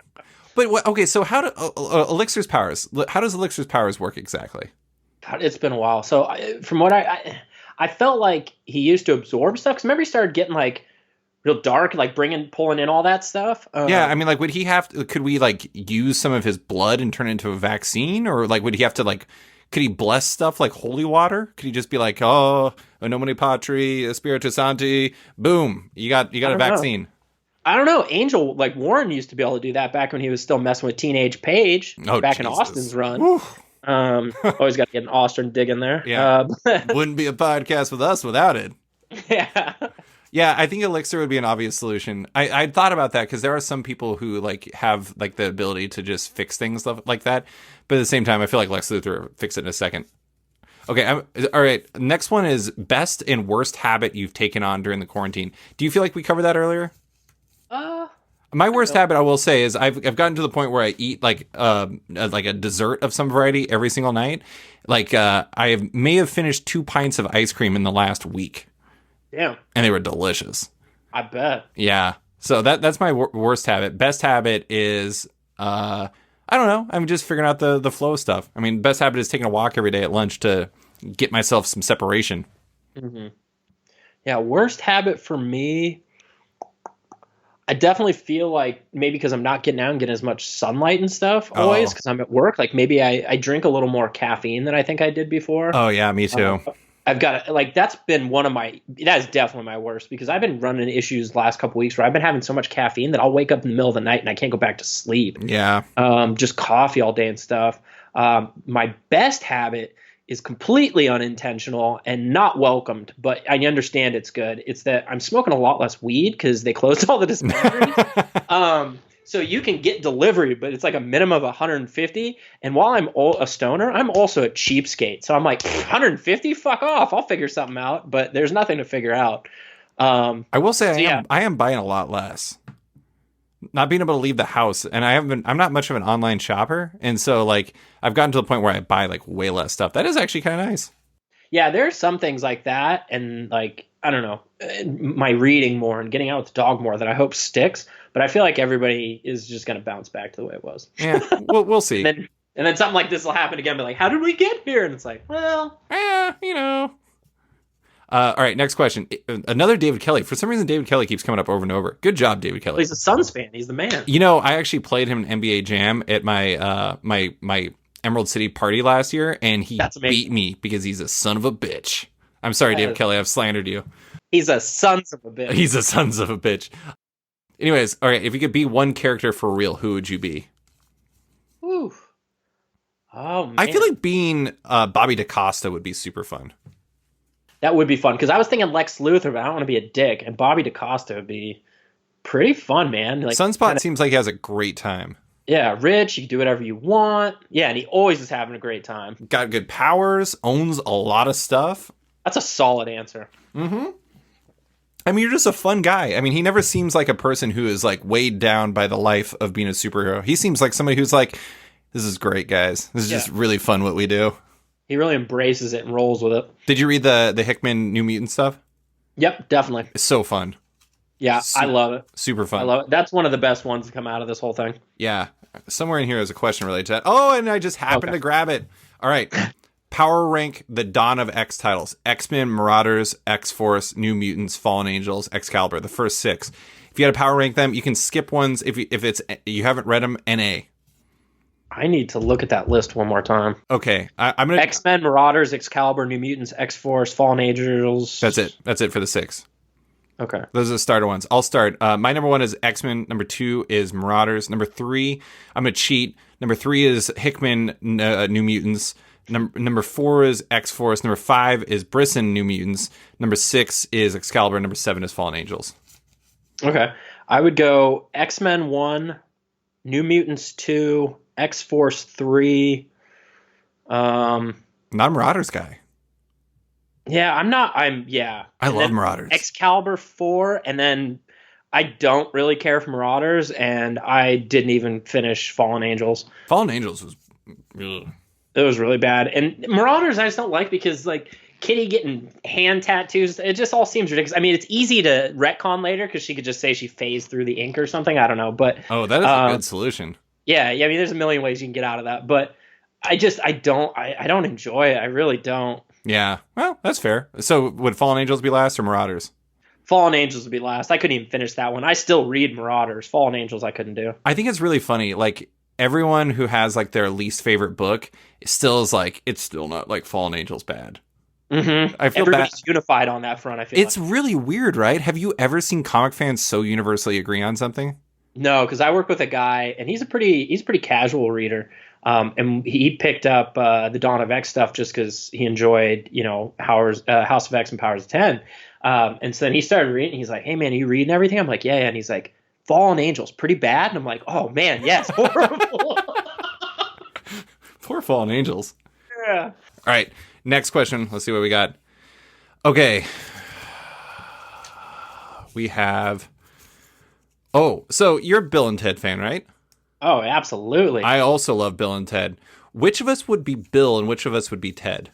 But okay, so how do Elixir's powers? How does Elixir's powers work exactly? God, it's been a while. So from what I I felt like he used to absorb stuff. 'Cause remember he started getting like real dark, like pulling in all that stuff. Yeah, I mean, like, would he have to, could we like use some of his blood and turn it into a vaccine, or like would he have to like, could he bless stuff like holy water? Could he just be like, oh, a nomine patri, spiritus sancti, boom, you got a vaccine? I don't know. Angel, like Warren used to be able to do that back when he was still messing with Teenage Paige back in Austin's run. Always got to get an Austin dig in there. Yeah. Wouldn't be a podcast with us without it. Yeah. Yeah, I think elixir would be an obvious solution. I'd thought about that because there are some people who like have like the ability to just fix things stuff like that. But at the same time, I feel like Lex Luthor fix it in a second. Okay, all right. Next one is best and worst habit you've taken on during the quarantine. Do you feel like we covered that earlier? My worst habit, I will say, is I've gotten to the point where I eat like a dessert of some variety every single night. Like may have finished 2 pints of ice cream in the last week. Damn. And they were delicious. I bet. Yeah. So that's my worst habit. Best habit is I don't know. I'm just figuring out the flow stuff. I mean, best habit is taking a walk every day at lunch to get myself some separation. Mm-hmm. Yeah. Worst habit for me. I definitely feel like maybe because I'm not getting out and getting as much sunlight and stuff always because I'm at work. Like maybe I drink a little more caffeine than I think I did before. Oh yeah, me too. I've got like that is definitely my worst because I've been running issues the last couple weeks where I've been having so much caffeine that I'll wake up in the middle of the night and I can't go back to sleep. Yeah. Just coffee all day and stuff. My best habit is completely unintentional and not welcomed, but I understand it's good. It's that I'm smoking a lot less weed because they closed all the dispensaries. So you can get delivery, but it's like a minimum of 150. And while I'm a stoner, I'm also a cheapskate. So I'm like, 150? Fuck off. I'll figure something out. But there's nothing to figure out. I will say I am buying a lot less. Not being able to leave the house, and I'm not much of an online shopper, and so like I've gotten to the point where I buy like way less stuff. That is actually kind of nice. Yeah, there's some things like that, and like I don't know, my reading more and getting out with the dog more that I hope sticks. But I feel like everybody is just going to bounce back to the way it was. Yeah, we'll see. and then something like this will happen again. Be like, how did we get here? And it's like, well, you know. All right, next question. Another David Kelly. For some reason, David Kelly keeps coming up over and over. Good job, David Kelly. Well, he's a Suns fan. He's the man. You know, I actually played him in NBA Jam at my my Emerald City party last year, and he beat me because he's a son of a bitch. I'm sorry, David Kelly. I've slandered you. He's a sons of a bitch. He's a sons of a bitch. Anyways, all right. If you could be one character for real, who would you be? Ooh. Oh man. I feel like being Bobby DaCosta would be super fun. That would be fun because I was thinking Lex Luthor, but I don't want to be a dick. And Bobby DaCosta would be pretty fun, man. Like Sunspot seems like he has a great time. Yeah, rich. You can do whatever you want. Yeah, and he always is having a great time. Got good powers. Owns a lot of stuff. That's a solid answer. Mm-hmm. I mean, you're just a fun guy. I mean, he never seems like a person who is like weighed down by the life of being a superhero. He seems like somebody who's like, this is great, guys. This is just really fun what we do. He really embraces it and rolls with it. Did you read the Hickman New Mutant stuff? Yep, definitely. It's so fun. Yeah, I love it. Super fun. I love it. That's one of the best ones to come out of this whole thing. Yeah. Somewhere in here is a question related to that. Oh, and I just happened to grab it. All right. Power rank the Dawn of X titles. X-Men, Marauders, X-Force, New Mutants, Fallen Angels, Excalibur. The first 6. If you had to power rank them, you can skip ones if it's you haven't read them. NA. I need to look at that list one more time. Okay, I'm gonna X-Men, Marauders, Excalibur, New Mutants, X-Force, Fallen Angels. That's it for the 6. Okay, those are the starter ones. I'll start. My number 1 is X-Men. Number 2 is Marauders. Number 3, I'm gonna cheat. Number 3 is Hickman, New Mutants. Number 4 is X-Force. Number 5 is Brisson, New Mutants. Number 6 is Excalibur. Number 7 is Fallen Angels. Okay, I would go X-Men 1, New Mutants 2. X-Force 3. Not a Marauders guy. Yeah, I'm not. I love Marauders. Excalibur 4, and then I don't really care for Marauders, and I didn't even finish Fallen Angels. Fallen Angels was... Ugh. It was really bad. And Marauders I just don't like because, like, Kitty getting hand tattoos, it just all seems ridiculous. I mean, it's easy to retcon later because she could just say she phased through the ink or something. I don't know, but... Oh, that is a good solution. Yeah. I mean, there's a million ways you can get out of that, but I don't enjoy it. I really don't. Yeah. Well, that's fair. So would Fallen Angels be last or Marauders? Fallen Angels would be last. I couldn't even finish that one. I still read Marauders. Fallen Angels I couldn't do. I think it's really funny. Like everyone who has like their least favorite book still is like, it's still not like Fallen Angels bad. Mm-hmm. I feel Everybody's unified on that front. I feel it's really weird, right? Have you ever seen comic fans so universally agree on something? No, because I work with a guy, and he's a pretty casual reader. And he picked up the Dawn of X stuff just because he enjoyed, House of X and Powers of 10. And so then he started reading. He's like, "Hey man, are you reading everything?" I'm like, "Yeah, yeah." And he's like, "Fallen Angels, pretty bad." And I'm like, "Oh man, yes, horrible." Poor Fallen Angels. Yeah. All right, next question. Let's see what we got. Okay, we have. Oh, so you're a Bill and Ted fan, right? Oh, absolutely. I also love Bill and Ted. Which of us would be Bill and which of us would be Ted?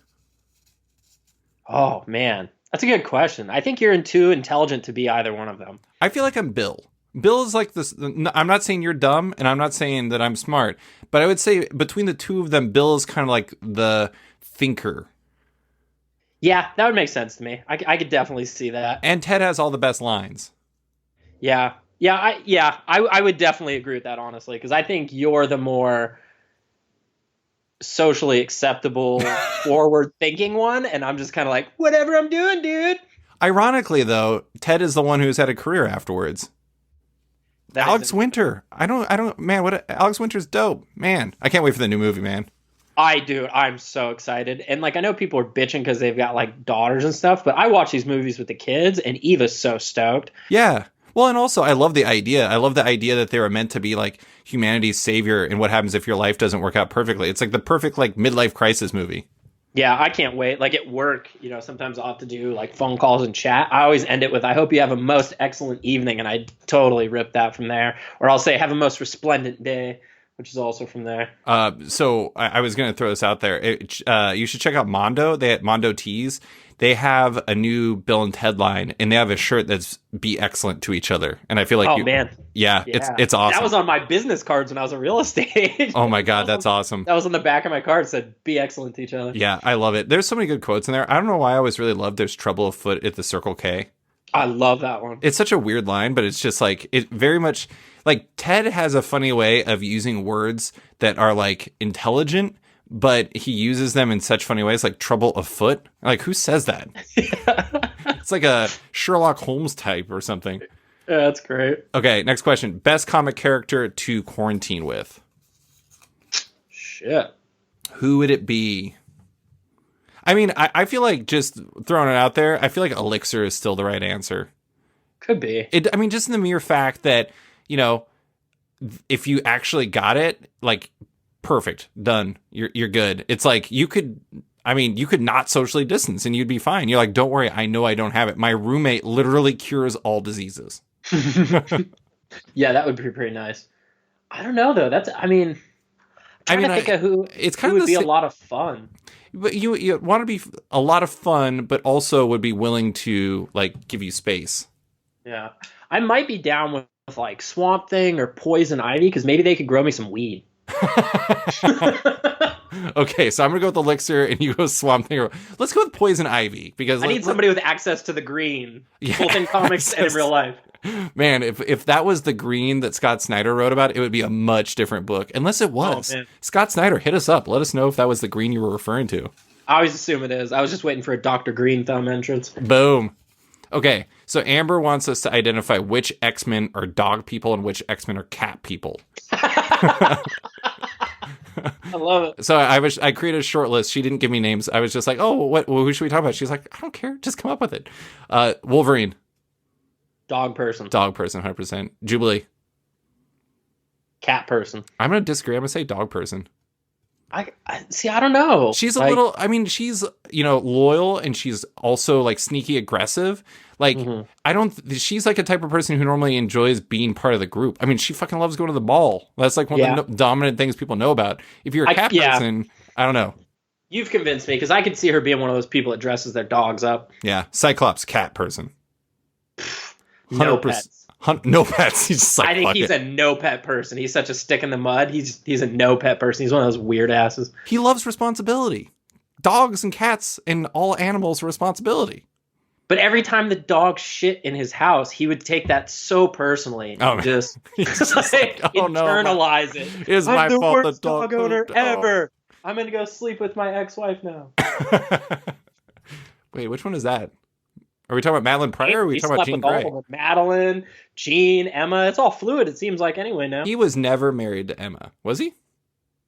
Oh man, that's a good question. I think you're too intelligent to be either one of them. I feel like I'm Bill. Bill is like this. I'm not saying you're dumb, and I'm not saying that I'm smart, but I would say between the two of them, Bill is kind of like the thinker. Yeah, that would make sense to me. I could definitely see that. And Ted has all the best lines. Yeah. I would definitely agree with that, honestly, because I think you're the more socially acceptable, forward-thinking one, and I'm just kind of like, whatever I'm doing, dude. Ironically, though, Ted is the one who's had a career afterwards. Alex Winter. Alex Winter's dope. Man, I can't wait for the new movie, man. I'm so excited. And like, I know people are bitching because they've got like daughters and stuff, but I watch these movies with the kids, and Eva's so stoked. Yeah. Well, and also, I love the idea. I love the idea that they were meant to be like humanity's savior and what happens if your life doesn't work out perfectly. It's like the perfect like midlife crisis movie. Yeah, I can't wait. Like at work, sometimes I'll have to do like phone calls and chat. I always end it with, "I hope you have a most excellent evening," and I totally rip that from there. Or I'll say, "Have a most resplendent day," which is also from there. So I was going to throw this out there. You should check out Mondo. They at Mondo Tees. They have a new Bill and Ted line, and they have a shirt that's "Be excellent to each other." And I feel like, man, yeah, it's awesome. That was on my business cards when I was in real estate. Oh my god, that's awesome. That was on the back of my card. It said, "Be excellent to each other." Yeah, I love it. There's so many good quotes in there. I don't know why I always really loved "There's trouble afoot at the Circle K." I love that one. It's such a weird line, but it's just like it very much like Ted has a funny way of using words that are like intelligent, but he uses them in such funny ways, like trouble afoot. Like, who says that? It's like a Sherlock Holmes type or something. Yeah, that's great. Okay, next question. Best comic character to quarantine with? Shit. Who would it be? I mean, I feel like just throwing it out there, I feel like Elixir is still the right answer. Could be. I mean, just in the mere fact that, if you actually got it, like, perfect, done, you're good. It's like you could not socially distance and you'd be fine. You're like, don't worry, I know I don't have it. My roommate literally cures all diseases. Yeah, that would be pretty nice. I don't know though. I'm trying to think of who. It's kind of would be a lot of fun. But you want to be a lot of fun, but also would be willing to like give you space. Yeah, I might be down with like Swamp Thing or Poison Ivy because maybe they could grow me some weed. Okay, so I'm gonna go with Elixir and you go with Swamp Thing. Let's go with Poison Ivy because I need somebody with access to the green, both in comics and in real life. Man, if that was the green that Scott Snyder wrote about, it would be a much different book. Unless it was. Scott Snyder, hit us up. Let us know if that was the green you were referring to. I always assume it is. I was just waiting for a Dr. Green Thumb entrance. Boom. Okay, so Amber wants us to identify which X-Men are dog people and which X-Men are cat people. I love it. So I created a short list. She didn't give me names. I was just like, who should we talk about? She's like, I don't care. Just come up with it. Wolverine. Dog person. Dog person, 100%. Jubilee. Cat person. I'm going to disagree. I'm going to say dog person. I see. I don't know. She's a little. I mean, she's loyal and she's also like sneaky aggressive. Like I don't. She's like a type of person who normally enjoys being part of the group. I mean, she fucking loves going to the mall. That's like one of the dominant things people know about. If you're a cat person, I don't know. You've convinced me because I could see her being one of those people that dresses their dogs up. Yeah, Cyclops, cat person. No pets. No pets. He's just like, I think he's a no pet person. He's such a stick in the mud. He's a no pet person. He's one of those weird asses. He loves responsibility. dogs and cats and all animals' responsibility. But every time the dog shit in his house, he would take that so personally and just, like, oh, no, internalize it. It's my I'm the fault. worst dog owner ever. I'm going to go sleep with my ex-wife now. Wait, which one is that? Are we talking about Madeline Pryor or are we talking about Jean Grey? Madeline, Jean, Emma. It's all fluid, it seems like, anyway now. He was never married to Emma, was he?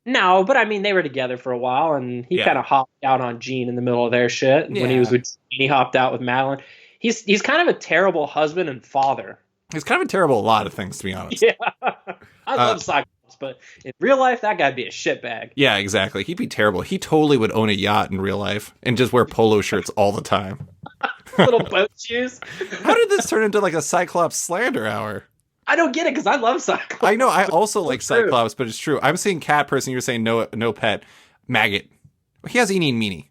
No, but I mean, they were together for a while, and he kind of hopped out on Jean in the middle of their shit. When he was with Jean, he hopped out with Madeline. He's kind of a terrible husband and father. He's kind of a terrible a lot of things, to be honest. Yeah. I love Cyclops, but in real life, that guy'd be a shitbag. Yeah, exactly. He'd be terrible. He totally would own a yacht in real life and just wear polo shirts all the time. Little boat shoes. How did this turn into like a Cyclops slander hour? I don't get it because I love Cyclops. I know. I also like Cyclops, but it's true. I'm saying cat person. You're saying no pet. Maggott. He has eeny and meeny.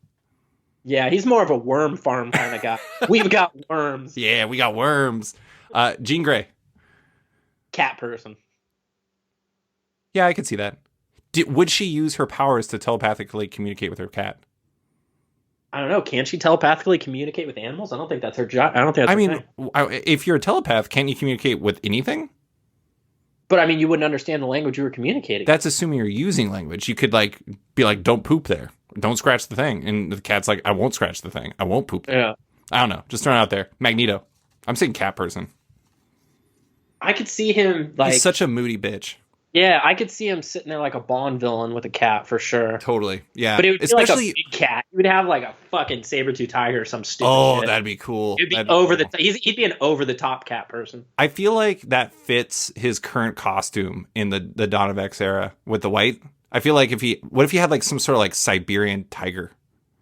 Yeah, he's more of a worm farm kind of guy. We've got worms. Yeah, we got worms. Jean Grey. Cat person. Yeah, I could see that. Would she use her powers to telepathically communicate with her cat? I don't know. Can she telepathically communicate with animals? I don't think that's her job. I don't think that's her thing. If you're a telepath, can't you communicate with anything? But I mean, you wouldn't understand the language you were communicating. That's assuming you're using language. You could like be like, don't poop there. Don't scratch the thing. And the cat's like, I won't scratch the thing. I won't poop there. Yeah. I don't know. Just throwing it out there. Magneto. I'm saying cat person. I could see him like... He's such a moody bitch. Yeah, I could see him sitting there like a Bond villain with a cat for sure. Totally, yeah. But it would be like a big cat. He would have like a fucking saber-tooth tiger or some stupid shit. That'd be cool. He'd be he'd be an over-the-top cat person. I feel like that fits his current costume in the Dawn of X era with the white. I feel like what if he had like some sort of like Siberian tiger?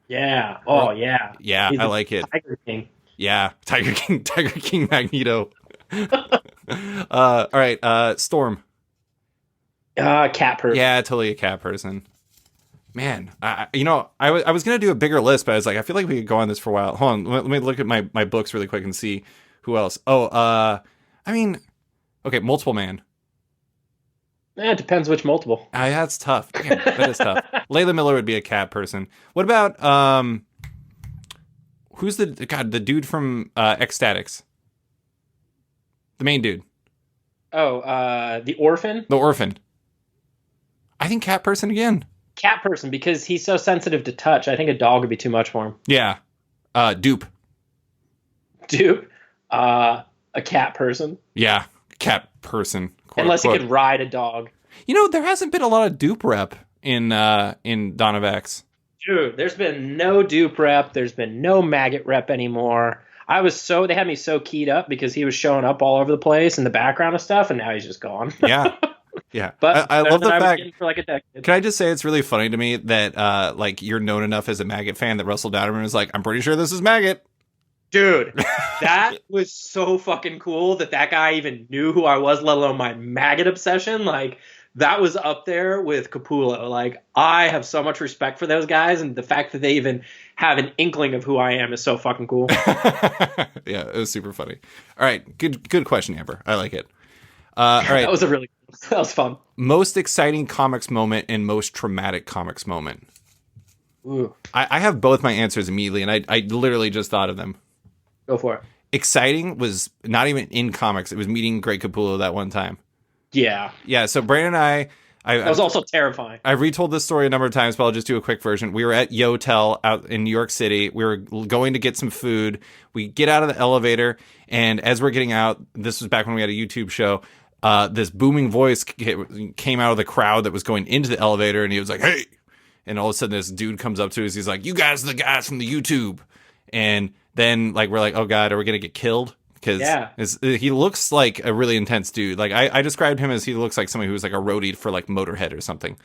Yeah. Oh, yeah. Yeah, I like it. Tiger King. Yeah, Tiger King Magneto. All right, Storm. Cat person. Yeah, totally a cat person. Man, I was gonna do a bigger list, but I was like, I feel like we could go on this for a while. Hold on, let me look at my books really quick and see who else. I mean, okay, multiple man. Yeah, it depends which multiple. That's tough. Man, that is tough. Layla Miller would be a cat person. What about who's the dude from Ecstatics? The main dude. Oh, the orphan. The orphan. I think cat person again. Cat person, because he's so sensitive to touch. I think a dog would be too much for him. Yeah. Dupe. Dupe. A cat person. Yeah. Cat person. Unless he could ride a dog. You know, there hasn't been a lot of dupe rep in Dawn of X. Dude, there's been no dupe rep. There's been no Maggott rep anymore. They had me so keyed up because he was showing up all over the place in the background of stuff, and now he's just gone. Yeah. Yeah, but I love the fact. For like a decade. Can I just say it's really funny to me that like you're known enough as a Maggott fan that Russell Dowderman is like, I'm pretty sure this is Maggott. Dude, that was so fucking cool that guy even knew who I was, let alone my Maggott obsession. Like, that was up there with Capullo. Like, I have so much respect for those guys, and the fact that they even have an inkling of who I am is so fucking cool. Yeah, it was super funny. All right, good question, Amber. I like it. All right, that was fun. Most exciting comics moment and most traumatic comics moment. Ooh. I have both my answers immediately, and I literally just thought of them. Go for it. Exciting was not even in comics. It was meeting Greg Capullo that one time. Yeah. Yeah, so Brandon and that was also terrifying. I've retold this story a number of times, but I'll just do a quick version. We were at Yotel out in New York City. We were going to get some food. We get out of the elevator, and as we're getting out, this was back when we had a YouTube show, this booming voice came out of the crowd that was going into the elevator, and he was like, hey! And all of a sudden, this dude comes up to us. He's like, you guys are the guys from the YouTube. And then like we're like, oh, God, are we going to get killed? Because he looks like a really intense dude. Like I described him as he looks like somebody who was like a roadie for like Motorhead or something.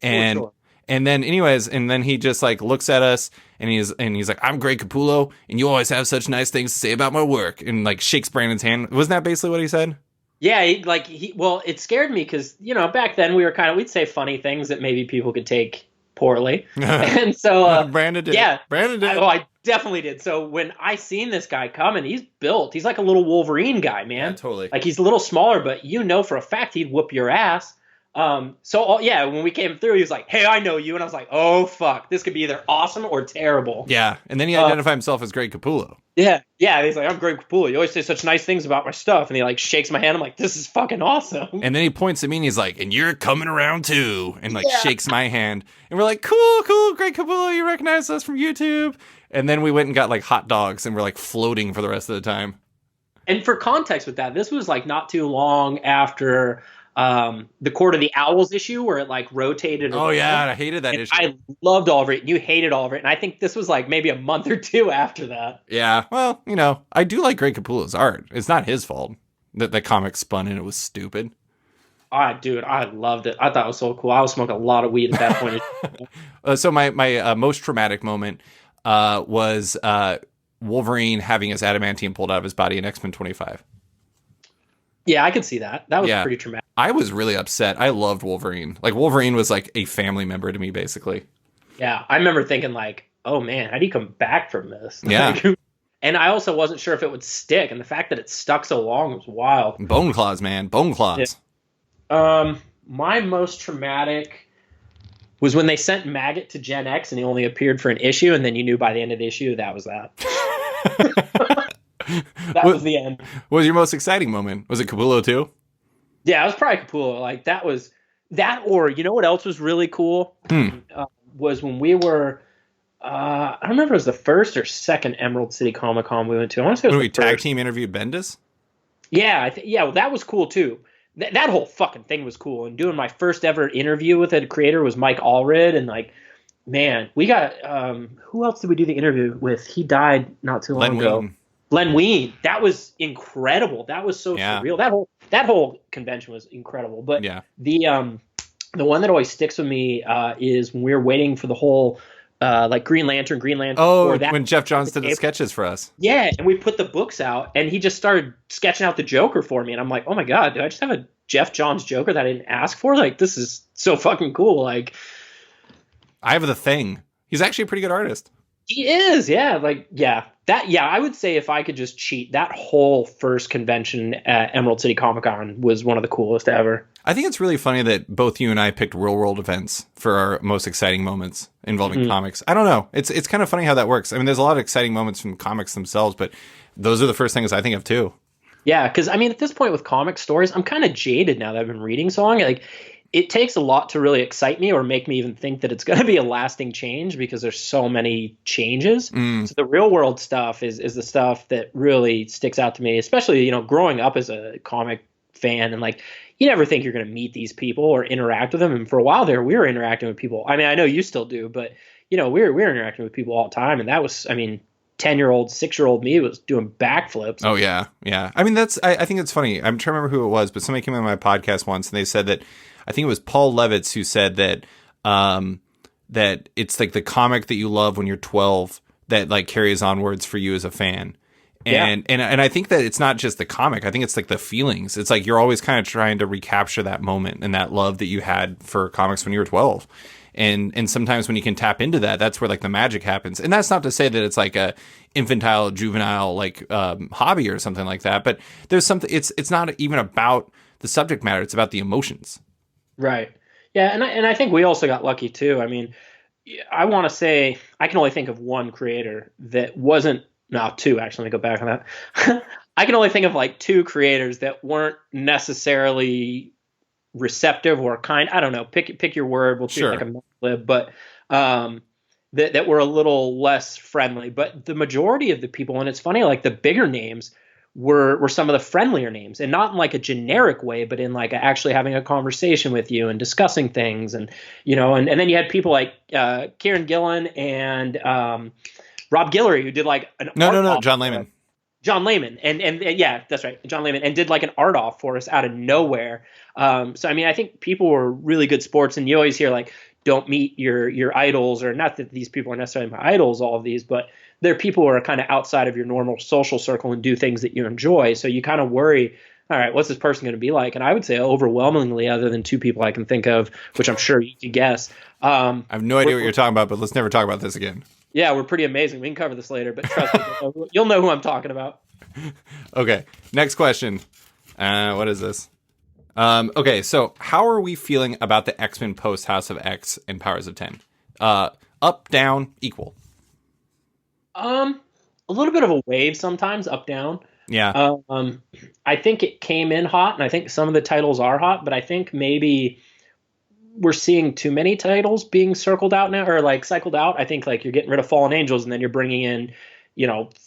And and then anyways, and then he just like looks at us and he's like, I'm Greg Capullo, and you always have such nice things to say about my work, and like shakes Brandon's hand. Wasn't that basically what he said? Yeah, it scared me because, you know, back then we'd say funny things that maybe people could take poorly. And so Brandon did. Yeah. Brandon did. I definitely did. So when I seen this guy coming, he's built. He's like a little Wolverine guy, man. Yeah, totally. Like, he's a little smaller, but you know for a fact he'd whoop your ass. Yeah, when we came through, he was like, "Hey, I know you," and I was like, "Oh fuck, this could be either awesome or terrible." Yeah, and then he identified himself as Greg Capullo. Yeah, yeah. He's like, "I'm Greg Capullo. You always say such nice things about my stuff," and he like shakes my hand. I'm like, "This is fucking awesome." And then he points at me and he's like, "And you're coming around too," and like shakes my hand. And we're like, "Cool, Greg Capullo, you recognize us from YouTube." And then we went and got like hot dogs and we're like floating for the rest of the time. And for context with that, this was like not too long after the Court of the Owls issue where it like rotated. Oh yeah, I hated that issue. I loved Oliver and you hated Oliver, and I think this was like maybe a month or two after that. Yeah, well, you know, I do like Greg Capullo's art. It's not his fault that the comic spun and it was stupid. Dude, I loved it. I thought it was so cool. I was smoking a lot of weed at that point. So my most traumatic moment was Wolverine having his adamantium pulled out of his body in X-Men 25. Yeah, I could see that. That was pretty traumatic. I was really upset. I loved Wolverine. Like, Wolverine was like a family member to me, basically. Yeah, I remember thinking like, oh man, how do you come back from this? Yeah. And I also wasn't sure if it would stick, and the fact that it stuck so long was wild. Bone claws, man. Bone claws. Yeah. My most traumatic was when they sent Maggott to Gen X and he only appeared for an issue, and then you knew by the end of the issue that was that. That was the end. What was your most exciting moment? Was it Capullo too? Yeah, it was probably Capullo. Like that was that, or you know what else was really cool? Was when we were, I don't remember if it was the first or second Emerald City Comic Con we went to. I want to say it was when we the first. tag team interviewed Bendis? Yeah, well, that was cool too. That whole fucking thing was cool. And doing my first ever interview with a creator was Mike Allred, and like, man, we got who else did we do the interview with? He died not too long ago. Len Wein. That was incredible. That was so surreal. That whole convention was incredible. But the one that always sticks with me is when we were waiting for the whole like Green Lantern. Oh, when Jeff Johns did the sketches for us. Yeah, and we put the books out, and he just started sketching out the Joker for me, and I'm like, oh my god, do I just have a Jeff Johns Joker that I didn't ask for? Like, this is so fucking cool. Like, I have the Thing. He's actually a pretty good artist. He is, yeah. Like, I would say if I could just cheat, that whole first convention at Emerald City Comic Con was one of the coolest ever. I think it's really funny that both you and I picked real world events for our most exciting moments involving comics. I don't know. It's kind of funny how that works. I mean, there's a lot of exciting moments from comics themselves, but those are the first things I think of too. Yeah, because I mean, at this point with comic stories, I'm kind of jaded now that I've been reading so long. Like, it takes a lot to really excite me or make me even think that it's going to be a lasting change because there's so many changes. So the real world stuff is the stuff that really sticks out to me, especially, you know, growing up as a comic fan, and like, you never think you're going to meet these people or interact with them. And for a while there, we were interacting with people. I mean, I know you still do, but you know, we're interacting with people all the time. And that was, I mean, 10-year-old, 6-year-old me was doing backflips. Oh yeah. Yeah. I mean, I think it's funny. I'm trying to remember who it was, but somebody came on my podcast once and they said that, I think it was Paul Levitz who said that, that it's like the comic that you love when you're 12 that like carries onwards for you as a fan. And I think that it's not just the comic. I think it's like the feelings. It's like you're always kind of trying to recapture that moment and that love that you had for comics when you were 12. And sometimes when you can tap into that, that's where like the magic happens. And that's not to say that it's like a infantile, juvenile like hobby or something like that. But there's something. It's not even about the subject matter. It's about the emotions. Right. Yeah, and I think we also got lucky too. I mean, I want to say I can only think of one creator that wasn't. No, two, actually. Let me go back on that. I can only think of like two creators that weren't necessarily receptive or kind. I don't know. Pick your word. We'll treat it like a lib, but that were a little less friendly. But the majority of the people, and it's funny, like the bigger names were some of the friendlier names, and not in like a generic way, but in like actually having a conversation with you and discussing things, and you know, and then you had people like Kieran Gillen and Rob Guillory, who did like an John Layman. John Layman, and yeah, that's right, John Layman, and did like an art off for us out of nowhere. So I mean, I think people were really good sports, and you always hear like, don't meet your idols, or not that these people are necessarily my idols, all of these, but they're people who are kind of outside of your normal social circle and do things that you enjoy. So you kind of worry, all right, what's this person going to be like? And I would say overwhelmingly, other than two people I can think of, which I'm sure you could guess. I have no idea what you're talking about, but let's never talk about this again. Yeah, we're pretty amazing. We can cover this later, but trust me, you'll know who I'm talking about. Okay, next question. What is this? Okay, so how are we feeling about the X-Men post House of X and Powers of 10? Up, down, equal. A little bit of a wave sometimes, up down. Yeah. I think it came in hot, and I think some of the titles are hot, but I think maybe we're seeing too many titles being circled out now, or like cycled out. I think like you're getting rid of Fallen Angels, and then you're bringing in,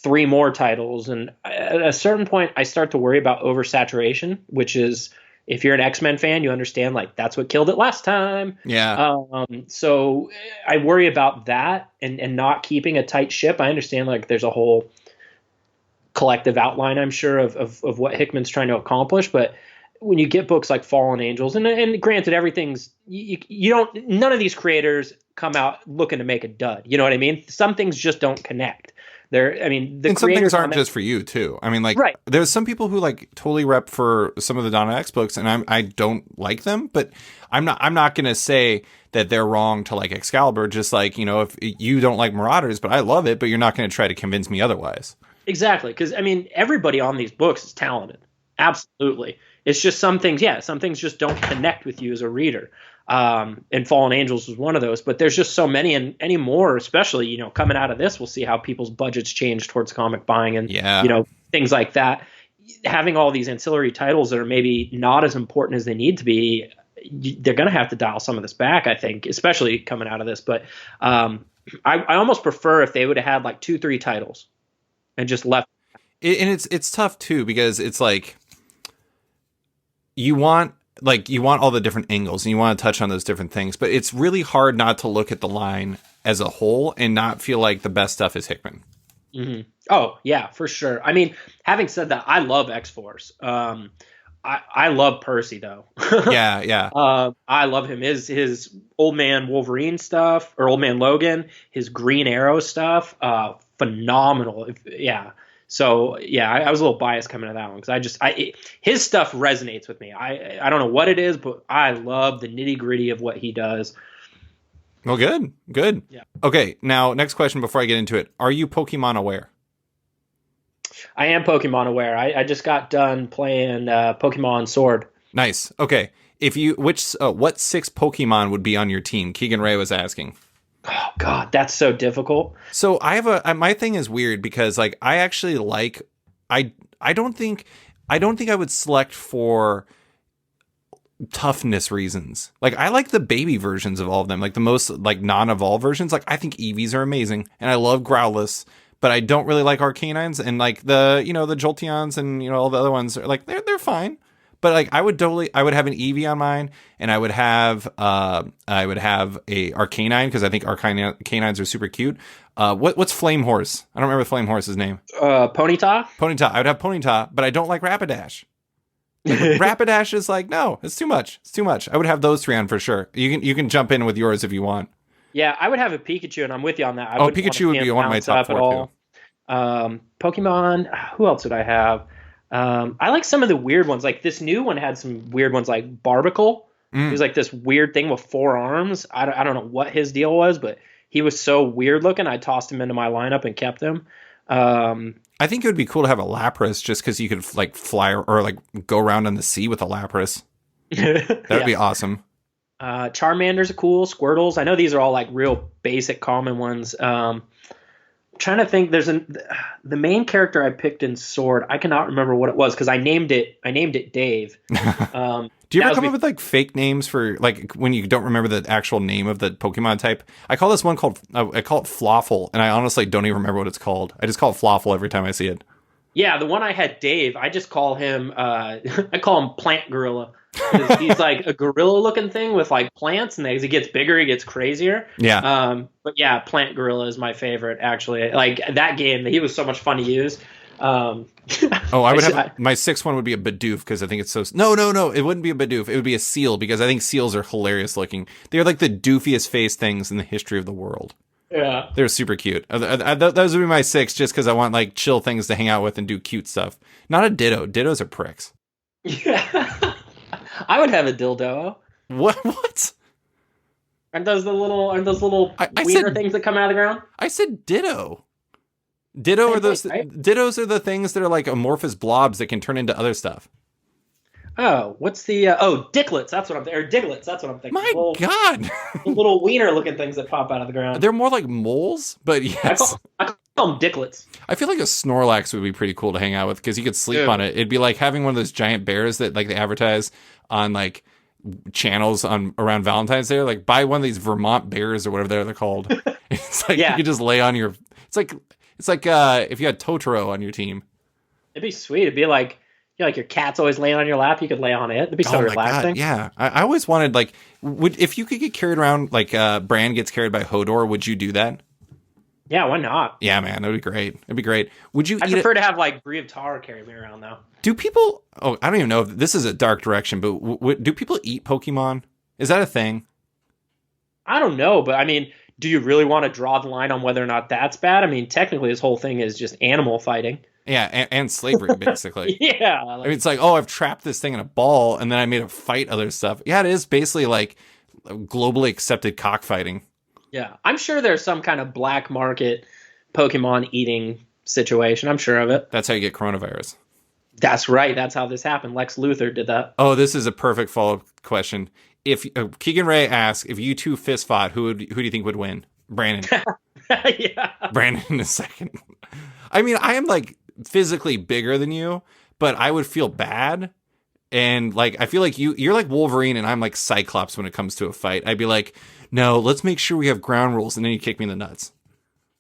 3 more titles. And at a certain point, I start to worry about oversaturation, which is, if you're an X-Men fan, you understand like that's what killed it last time. Yeah. So I worry about that and not keeping a tight ship. I understand like there's a whole collective outline, I'm sure, of what Hickman's trying to accomplish. But when you get books like Fallen Angels, and granted, everything's you don't, none of these creators come out looking to make a dud. You know what I mean? Some things just don't connect. And some things aren't just for you too. I mean, like, right. There's some people who like totally rep for some of the Donna X books, and I don't like them, but I'm not gonna say that they're wrong to like Excalibur. Just like, if you don't like Marauders, but I love it, but you're not gonna try to convince me otherwise. Exactly, because I mean, everybody on these books is talented. Absolutely, it's just some things just don't connect with you as a reader. And Fallen Angels was one of those, but there's just so many, and anymore, especially, coming out of this, we'll see how people's budgets change towards comic buying and, things like that. Having all these ancillary titles that are maybe not as important as they need to be, they're going to have to dial some of this back, I think, especially coming out of this. But I almost prefer if they would have had like 2-3 titles and just left. And it's tough too, because it's like, you want all the different angles and you want to touch on those different things, but it's really hard not to look at the line as a whole and not feel like the best stuff is Hickman. Mm-hmm. Oh yeah, for sure. I mean, having said that, I love X-Force. I love Percy though. Yeah. I love him. His Old Man Wolverine stuff, or Old Man Logan, his Green Arrow stuff, phenomenal. Yeah. So yeah, I was a little biased coming to that one because his stuff resonates with me. I don't know what it is, but I love the nitty gritty of what he does. Well, good. Yeah. Okay, now next question before I get into it: are you Pokemon aware? I am Pokemon aware. I just got done playing Pokemon Sword. Nice. Okay, what 6 Pokemon would be on your team? Keegan Ray was asking. Oh God, that's so difficult. So my thing is weird because like I actually like I don't think I would select for toughness reasons. Like I like the baby versions of all of them, like the most like non-evolved versions. Like I think Eevees are amazing, and I love Growlithe, but I don't really like Arcanines, and like the the Jolteons and all the other ones are like they're fine. But like I would have an Eevee on mine, and I would have a Arcanine because I think Arcanines are super cute. What's Flame Horse? I don't remember Flame Horse's name. Ponyta. Ponyta. I would have Ponyta, but I don't like Rapidash. Like, Rapidash is like, no, it's too much. It's too much. I would have those 3 on for sure. You can jump in with yours if you want. Yeah, I would have a Pikachu, and I'm with you on that. Pikachu would be one of my top 4 too. Pokemon. Who else would I have? I like some of the weird ones. Like this new one had some weird ones, like Barbicle. He was like this weird thing with 4 arms. I don't know what his deal was, but he was so weird looking. I tossed him into my lineup and kept him. I think it would be cool to have a Lapras just because you could like fly or like go around on the sea with a Lapras. That would be awesome. Charmanders are cool. Squirtles. I know these are all like real basic common ones. Trying to think, there's the main character I picked in Sword. I cannot remember what it was because I named it Dave. Do you ever come up with like fake names for like when you don't remember the actual name of the Pokemon type? I call this one I call it Flawful, and I honestly don't even remember what it's called. I just call it Flawful every time I see it. Yeah, the one I had, Dave, I just call him I call him Plant Gorilla. He's like a gorilla looking thing with like plants, and as he gets bigger, he gets crazier. Yeah. But yeah, Plant Gorilla is my favorite, actually. Like that game, he was so much fun to use. I would have my 6th one would be a Bidoof because I think it's so. No, it wouldn't be a Bidoof. It would be a seal because I think seals are hilarious looking. They're like the doofiest face things in the history of the world. Yeah, they're super cute. Those would be my 6 just because I want like chill things to hang out with and do cute stuff. Not a Ditto. Dittos are pricks. Yeah. I would have a dildo. What? Aren't those the little wiener things that come out of the ground? I said Ditto. Dittos are the things that are like amorphous blobs that can turn into other stuff. Oh, what's the Dicklets? That's what I'm or Diglets. That's what I'm thinking. My God. The little wiener looking things that pop out of the ground. They're more like moles, but I yes. call I call them Dicklets. I feel like a Snorlax would be pretty cool to hang out with because you could sleep Dude. on it. It'd be like having one of those giant bears that like they advertise on like channels on around Valentine's Day. Like buy one of these Vermont bears or whatever they're called. It's like you could just lay on your. It's like if you had Totoro on your team. It'd be sweet. It'd be like your cat's always laying on your lap. You could lay on it. It'd be so relaxing. God, yeah, I always wanted like if you could get carried around like Bran gets carried by Hodor, would you do that? Yeah, why not? Yeah, man, that'd be great. It'd be great. Would you? I prefer to have like Brie of Tar carry me around though. Do people? Oh, I don't even know if this is a dark direction, but do people eat Pokemon? Is that a thing? I don't know, but I mean, do you really want to draw the line on whether or not that's bad? I mean, technically, this whole thing is just animal fighting. Yeah, and slavery basically. Yeah, I mean, it's like, oh, I've trapped this thing in a ball, and then I made it fight other stuff. Yeah, it is basically like globally accepted cockfighting. yeah. I'm sure there's some kind of black market Pokemon eating situation. I'm sure of it. That's how you get coronavirus. That's right. That's how this happened. Lex Luthor did that. Oh, this is a perfect follow-up question. If Keegan Ray asks, if you two fist fought, who do you think would win? Brandon. Yeah. Brandon in a second. I mean, I am like physically bigger than you, but I would feel bad. And like, I feel like you're like Wolverine and I'm like Cyclops when it comes to a fight. I'd be like, no, let's make sure we have ground rules. And then you kick me in the nuts.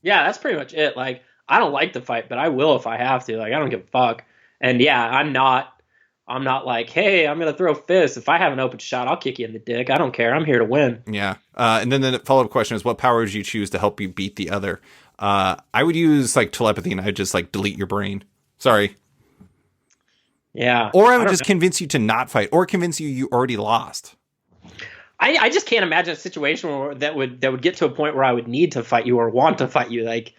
Yeah, that's pretty much it. Like, I don't like the fight, but I will if I have to. Like, I don't give a fuck. And yeah, I'm not like, hey, I'm gonna throw fists. If I have an open shot, I'll kick you in the dick. I don't care. I'm here to win. Yeah. And then the follow-up question is, what power would you choose to help you beat the other? I would use like telepathy and I'd just like delete your brain. Sorry. Yeah. Or I would just convince you to not fight, or convince you already lost. I just can't imagine a situation where that would get to a point where I would need to fight you or want to fight you. Like,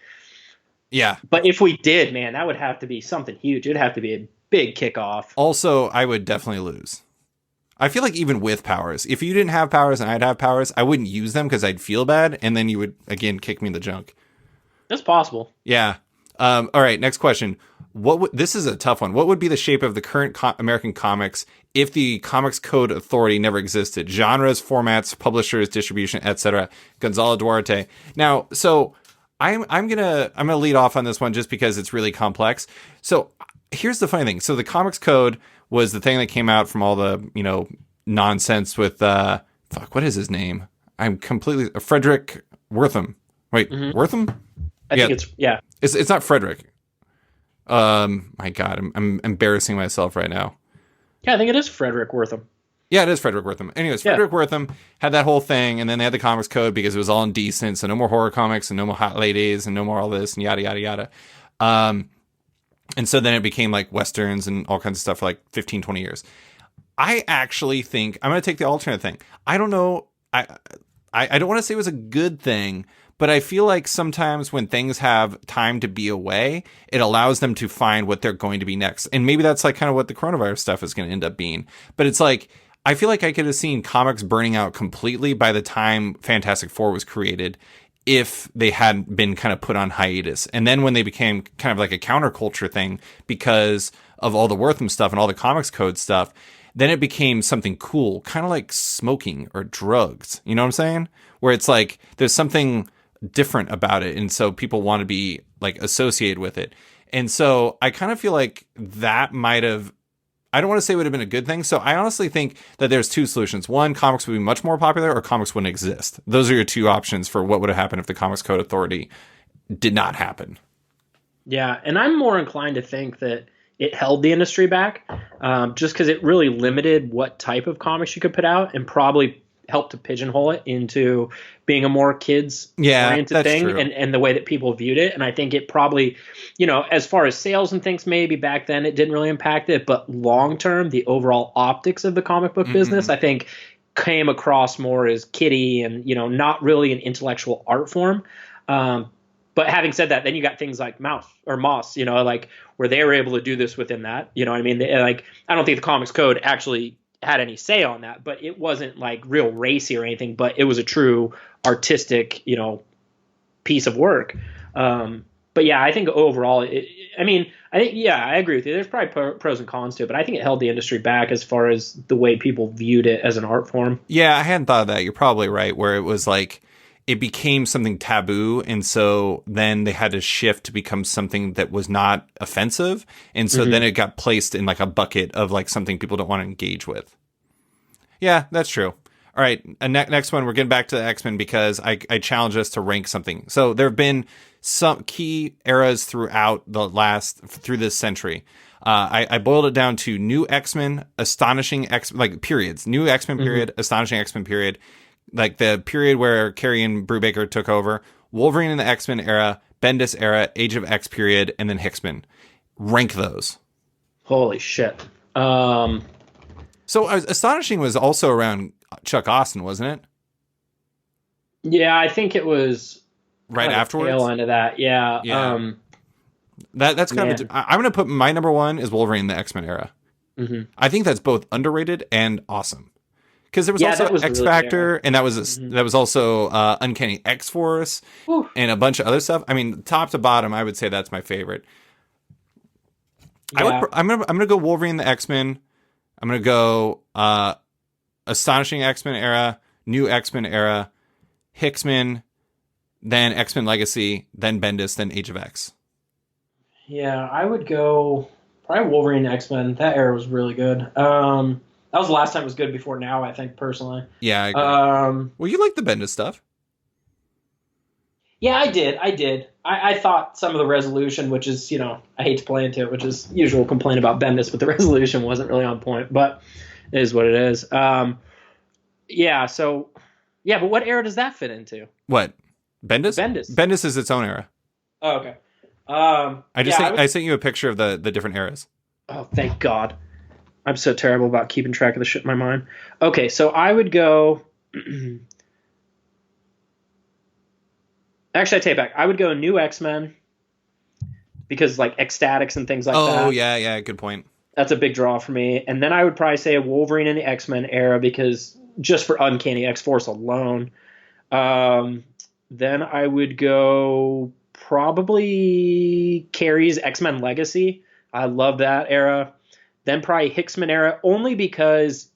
yeah. But if we did, man, that would have to be something huge. It'd have to be a big kickoff. Also, I would definitely lose. I feel like even with powers, if you didn't have powers and I'd have powers, I wouldn't use them because I'd feel bad, and then you would again kick me in the junk. That's possible. Yeah. All right. Next question. This is a tough one. What would be the shape of the current American comics if the Comics Code Authority never existed? Genres, formats, publishers, distribution, etc. Gonzalo Duarte. Now, so I'm gonna lead off on this one just because it's really complex. So here's the funny thing. So the Comics Code was the thing that came out from all the nonsense with what is his name? I'm completely Frederick Wertham. Wait, Wertham? I think it's not Frederick. My God, I'm embarrassing myself right now. Yeah, I think it is Frederick Wertham. Yeah, it is Frederick Wertham. Anyways, Frederick Wertham had that whole thing, and then they had the Comics Code because it was all indecent, so no more horror comics, and no more hot ladies, and no more all this, and yada, yada, yada. And so then it became like Westerns and all kinds of stuff for like 15, 20 years. I actually think, I'm going to take the alternate thing. I don't know, I don't want to say it was a good thing, but I feel like sometimes when things have time to be away, it allows them to find what they're going to be next. And maybe that's like kind of what the coronavirus stuff is going to end up being. But it's like, I feel like I could have seen comics burning out completely by the time Fantastic Four was created if they hadn't been kind of put on hiatus. And then when they became kind of like a counterculture thing because of all the Wertham stuff and all the Comics Code stuff, then it became something cool, kind of like smoking or drugs. You know what I'm saying? Where it's like there's something different about it, and so people want to be like associated with it. And so I kind of feel like that might have, I don't want to say it would have been a good thing. So I honestly think that there's two solutions. One, comics would be much more popular, or comics wouldn't exist. Those are your two options for what would have happened if the Comics Code Authority did not happen. Yeah, and I'm more inclined to think that it held the industry back just because it really limited what type of comics you could put out, and probably helped to pigeonhole it into being a more kids oriented thing and the way that people viewed it. And I think it probably, as far as sales and things, maybe back then it didn't really impact it, but long term, the overall optics of the comic book business, I think came across more as kiddie and, not really an intellectual art form. But having said that, then you got things like Moss, like where they were able to do this within that, you know what I mean? I don't think the Comics Code actually had any say on that, but it wasn't like real racy or anything, but it was a true artistic, piece of work. But yeah, I think overall, I mean, I think, yeah, I agree with you. There's probably pros and cons to it, but I think it held the industry back as far as the way people viewed it as an art form. Yeah, I hadn't thought of that. You're probably right, where it was like it became something taboo, and so then they had to shift to become something that was not offensive, and so then it got placed in like a bucket of like something people don't want to engage with. Yeah, that's true. All right, next one, we're getting back to the X-Men because I challenge us to rank something. So there have been some key eras throughout through this century. I boiled it down to New X-Men, Astonishing X, like periods. New X-Men period, Astonishing X-Men period, like the period where Carey and Brubaker took over, Wolverine in the X-Men era, Bendis era, Age of X period, and then Hickman. Rank those. Holy shit. So Astonishing was also around Chuck Austen, wasn't it? Yeah, I think it was right afterwards. Tail end of that, yeah. That's kind of. I'm going to put my number one is Wolverine in the X-Men era. I think that's both underrated and awesome because there was also X Factor, and that was also Uncanny X-Force and a bunch of other stuff. I mean, top to bottom, I would say that's my favorite. Yeah. I'm gonna go Wolverine in the X-Men. I'm gonna go Astonishing X-Men era, New X-Men era, Hickman, then X-Men Legacy, then Bendis, then Age of X. Yeah, I would go probably Wolverine and X-Men. That era was really good. That was the last time it was good before now, I think, personally. Yeah, I agree. Well, you like the Bendis stuff. Yeah, I did. I thought some of the resolution, which is, I hate to play into it, which is usual complaint about Bendis, but the resolution wasn't really on point, but it is what it is. But what era does that fit into? What? Bendis? Bendis is its own era. Oh, okay. I sent you a picture of the different eras. Oh, thank God. I'm so terrible about keeping track of the shit in my mind. Okay, so I would go... Actually, I take it back. I would go New X-Men because like ecstatics and things like that. Oh, yeah, good point. That's a big draw for me. And then I would probably say Wolverine in the X-Men era because just for Uncanny X-Force alone. Then I would go probably Carey's X-Men Legacy. I love that era. Then probably Hickman era only because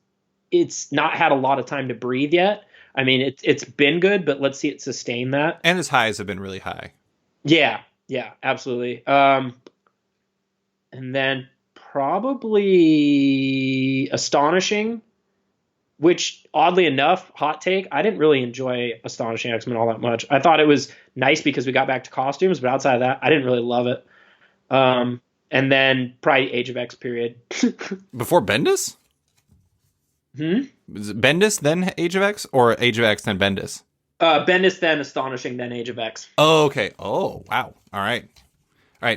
it's not had a lot of time to breathe yet. I mean, it's been good, but let's see it sustain that. And his highs have been really high. Yeah, absolutely. And then probably Astonishing, which oddly enough, hot take, I didn't really enjoy Astonishing X-Men all that much. I thought it was nice because we got back to costumes, but outside of that, I didn't really love it. And then probably Age of X period. Before Bendis? Was it Bendis, then Age of X, or Age of X, then Bendis? Bendis, then Astonishing, then Age of X. Oh, okay. Oh, wow. All right.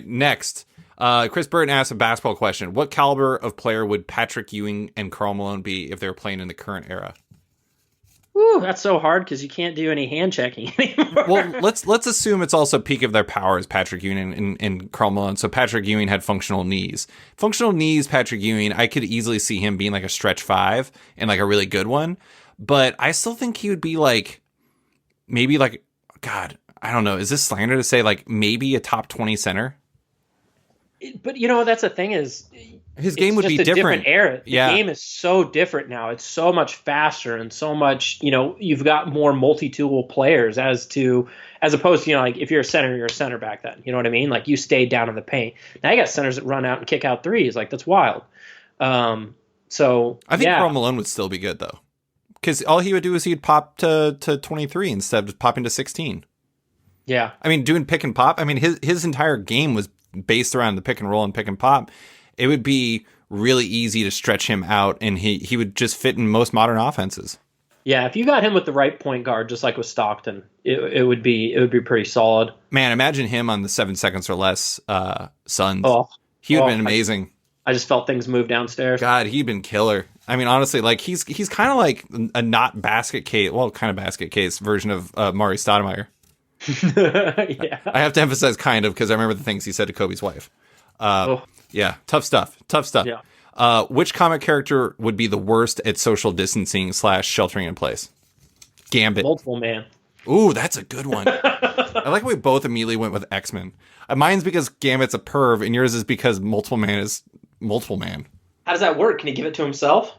Next. Chris Burton asked a basketball question. What caliber of player would Patrick Ewing and Karl Malone be if they were playing in the current era? Ooh, that's so hard because you can't do any hand checking anymore. Well, let's assume it's also peak of their powers, Patrick Ewing and Karl Malone. So Patrick Ewing had functional knees. Patrick Ewing, I could easily see him being like a stretch 5 and like a really good one. But I still think he would be like, maybe like, God, I don't know. Is this slander to say like maybe a top 20 center? But that's the thing is, his game would be different. Era. The game is so different now. It's so much faster and so much. You've got more multi-tool players as opposed to like if you're a center, you're a center back then. You know what I mean? Like you stayed down in the paint. Now you got centers that run out and kick out threes. Like that's wild. So I think Karl Malone would still be good though, because all he would do is he'd pop to 23 instead of popping to 16. Yeah, I mean doing pick and pop. I mean his entire game was based around the pick and roll and pick and pop. It would be really easy to stretch him out, and he would just fit in most modern offenses. Yeah, if you got him with the right point guard, just like with Stockton, it would be pretty solid. Man, imagine him on the 7 seconds or less Suns. Oh, he would have been amazing. I just felt things move downstairs. God, he'd been killer. I mean, honestly, like he's kind of like a not basket case, well, kind of basket case version of Maury Stoudemire. Yeah, I have to emphasize kind of because I remember the things he said to Kobe's wife. Yeah, tough stuff. Yeah. Which comic character would be the worst at social distancing / sheltering in place? Gambit. Multiple Man. Ooh, that's a good one. I like how we both immediately went with X-Men. Mine's because Gambit's a perv, and yours is because Multiple Man is Multiple Man. How does that work? Can he give it to himself?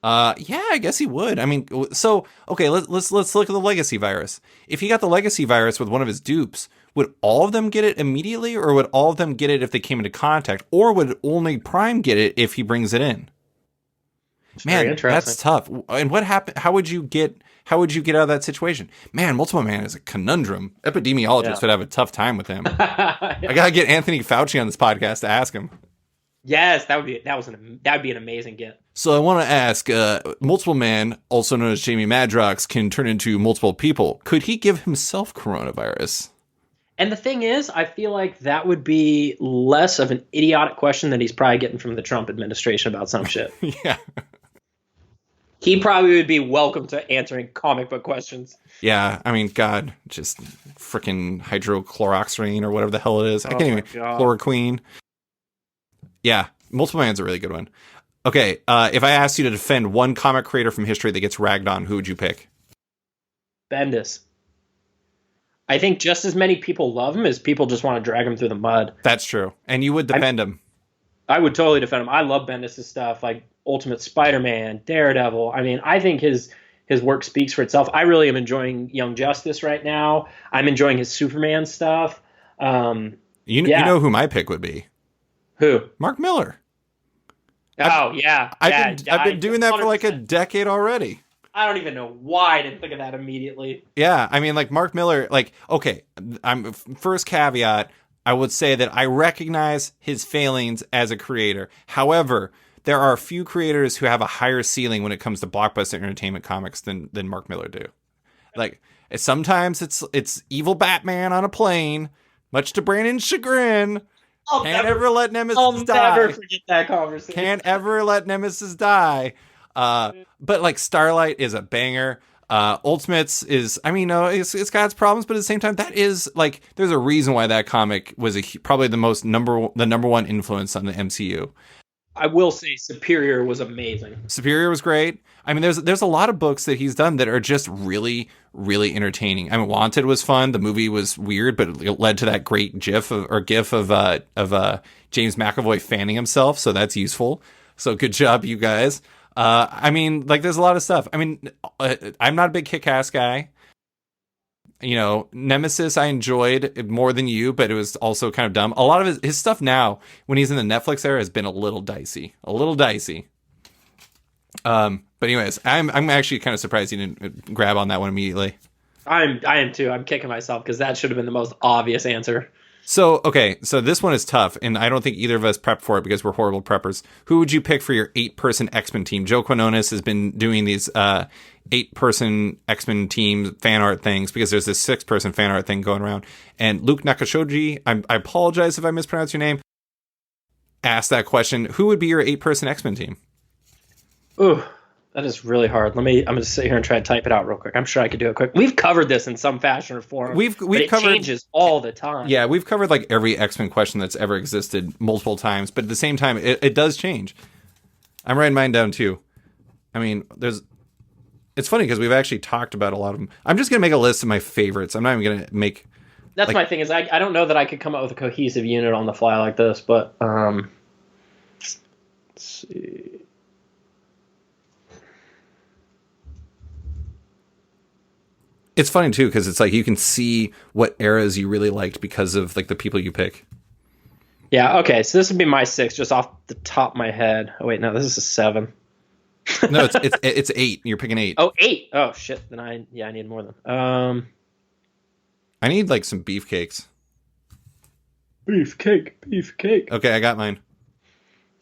Yeah, I guess he would. I mean, so okay, let's look at the legacy virus. If he got the legacy virus with one of his dupes, would all of them get it immediately, or would all of them get it if they came into contact, or would only Prime get it if he brings it in? Man, that's tough. And what happened? How would you get out of that situation? Man, Multiple Man is a conundrum. Epidemiologists would have a tough time with him. I gotta get Anthony Fauci on this podcast to ask him. Yes, that would be an amazing get. So I want to ask, Multiple Man, also known as Jamie Madrox, can turn into multiple people. Could he give himself coronavirus? And the thing is, I feel like that would be less of an idiotic question than he's probably getting from the Trump administration about some shit. Yeah. He probably would be welcome to answering comic book questions. Yeah, I mean, God, just freaking hydrochloroxyrine or whatever the hell it is. I can't even. Chloroquine. Yeah, Multiple Man's a really good one. Okay, if I asked you to defend one comic creator from history that gets ragged on, who would you pick? Bendis. I think just as many people love him as people just want to drag him through the mud. That's true. And you would defend him. I would totally defend him. I love Bendis' stuff, like Ultimate Spider-Man, Daredevil. I mean, I think his work speaks for itself. I really am enjoying Young Justice right now. I'm enjoying his Superman stuff. You know who my pick would be? Who? Mark Miller. Oh, yeah. I've been doing that 100%. For like a decade already. I don't even know why I didn't think of that immediately. Yeah, I mean, like Mark Miller, like, okay, first caveat, I would say that I recognize his failings as a creator. However, there are a few creators who have a higher ceiling when it comes to blockbuster entertainment comics than Mark Miller do. Like, sometimes it's evil Batman on a plane, much to Brandon's chagrin. Can't ever let Nemesis die. I'll never forget that conversation. Can't ever let Nemesis die. But like Starlight is a banger. Ultimates is, I mean, no, it's got its problems, but at the same time, that is like, there's a reason why that comic was probably the number one influence on the MCU. I will say Superior was amazing. Superior was great. I mean, there's a lot of books that he's done that are just really, really entertaining. I mean, Wanted was fun. The movie was weird, but it led to that great gif of James McAvoy fanning himself. So that's useful. So good job, you guys. I mean, like, there's a lot of stuff. I mean, I'm not a big Kick-Ass guy. You know, Nemesis I enjoyed more than you, but it was also kind of dumb. A lot of his stuff now, when he's in the Netflix era, has been a little dicey. But anyways, I'm actually kind of surprised you didn't grab on that one immediately. I am too. I'm kicking myself because that should have been the most obvious answer. So, okay, so this one is tough, and I don't think either of us prepped for it because we're horrible preppers. Who would you pick for your 8-person X-Men team? Joe Quinones has been doing these 8-person X-Men team fan art things because there's this 6-person fan art thing going around. And Luke Nakashoji, I apologize if I mispronounce your name, asked that question. Who would be your 8-person X-Men team? Ooh. That is really hard. I'm going to sit here and try to type it out real quick. I'm sure I could do it quick. We've covered this in some fashion or form. It changes all the time. Yeah, we've covered like every X-Men question that's ever existed multiple times, but at the same time, it does change. I'm writing mine down too. I mean, it's funny because we've actually talked about a lot of them. I'm just going to make a list of my favorites. I'm not even going to make... That's my thing is I don't know that I could come up with a cohesive unit on the fly like this, but let's see... It's funny too because it's like you can see what eras you really liked because of like the people you pick. Yeah. Okay. So this would be my 6 just off the top of my head. Oh wait, no, this is a 7. No, it's 8. You're picking 8. Oh, 8. Oh shit. Then I need more than. I need like some beefcakes. Beefcake. Okay, I got mine.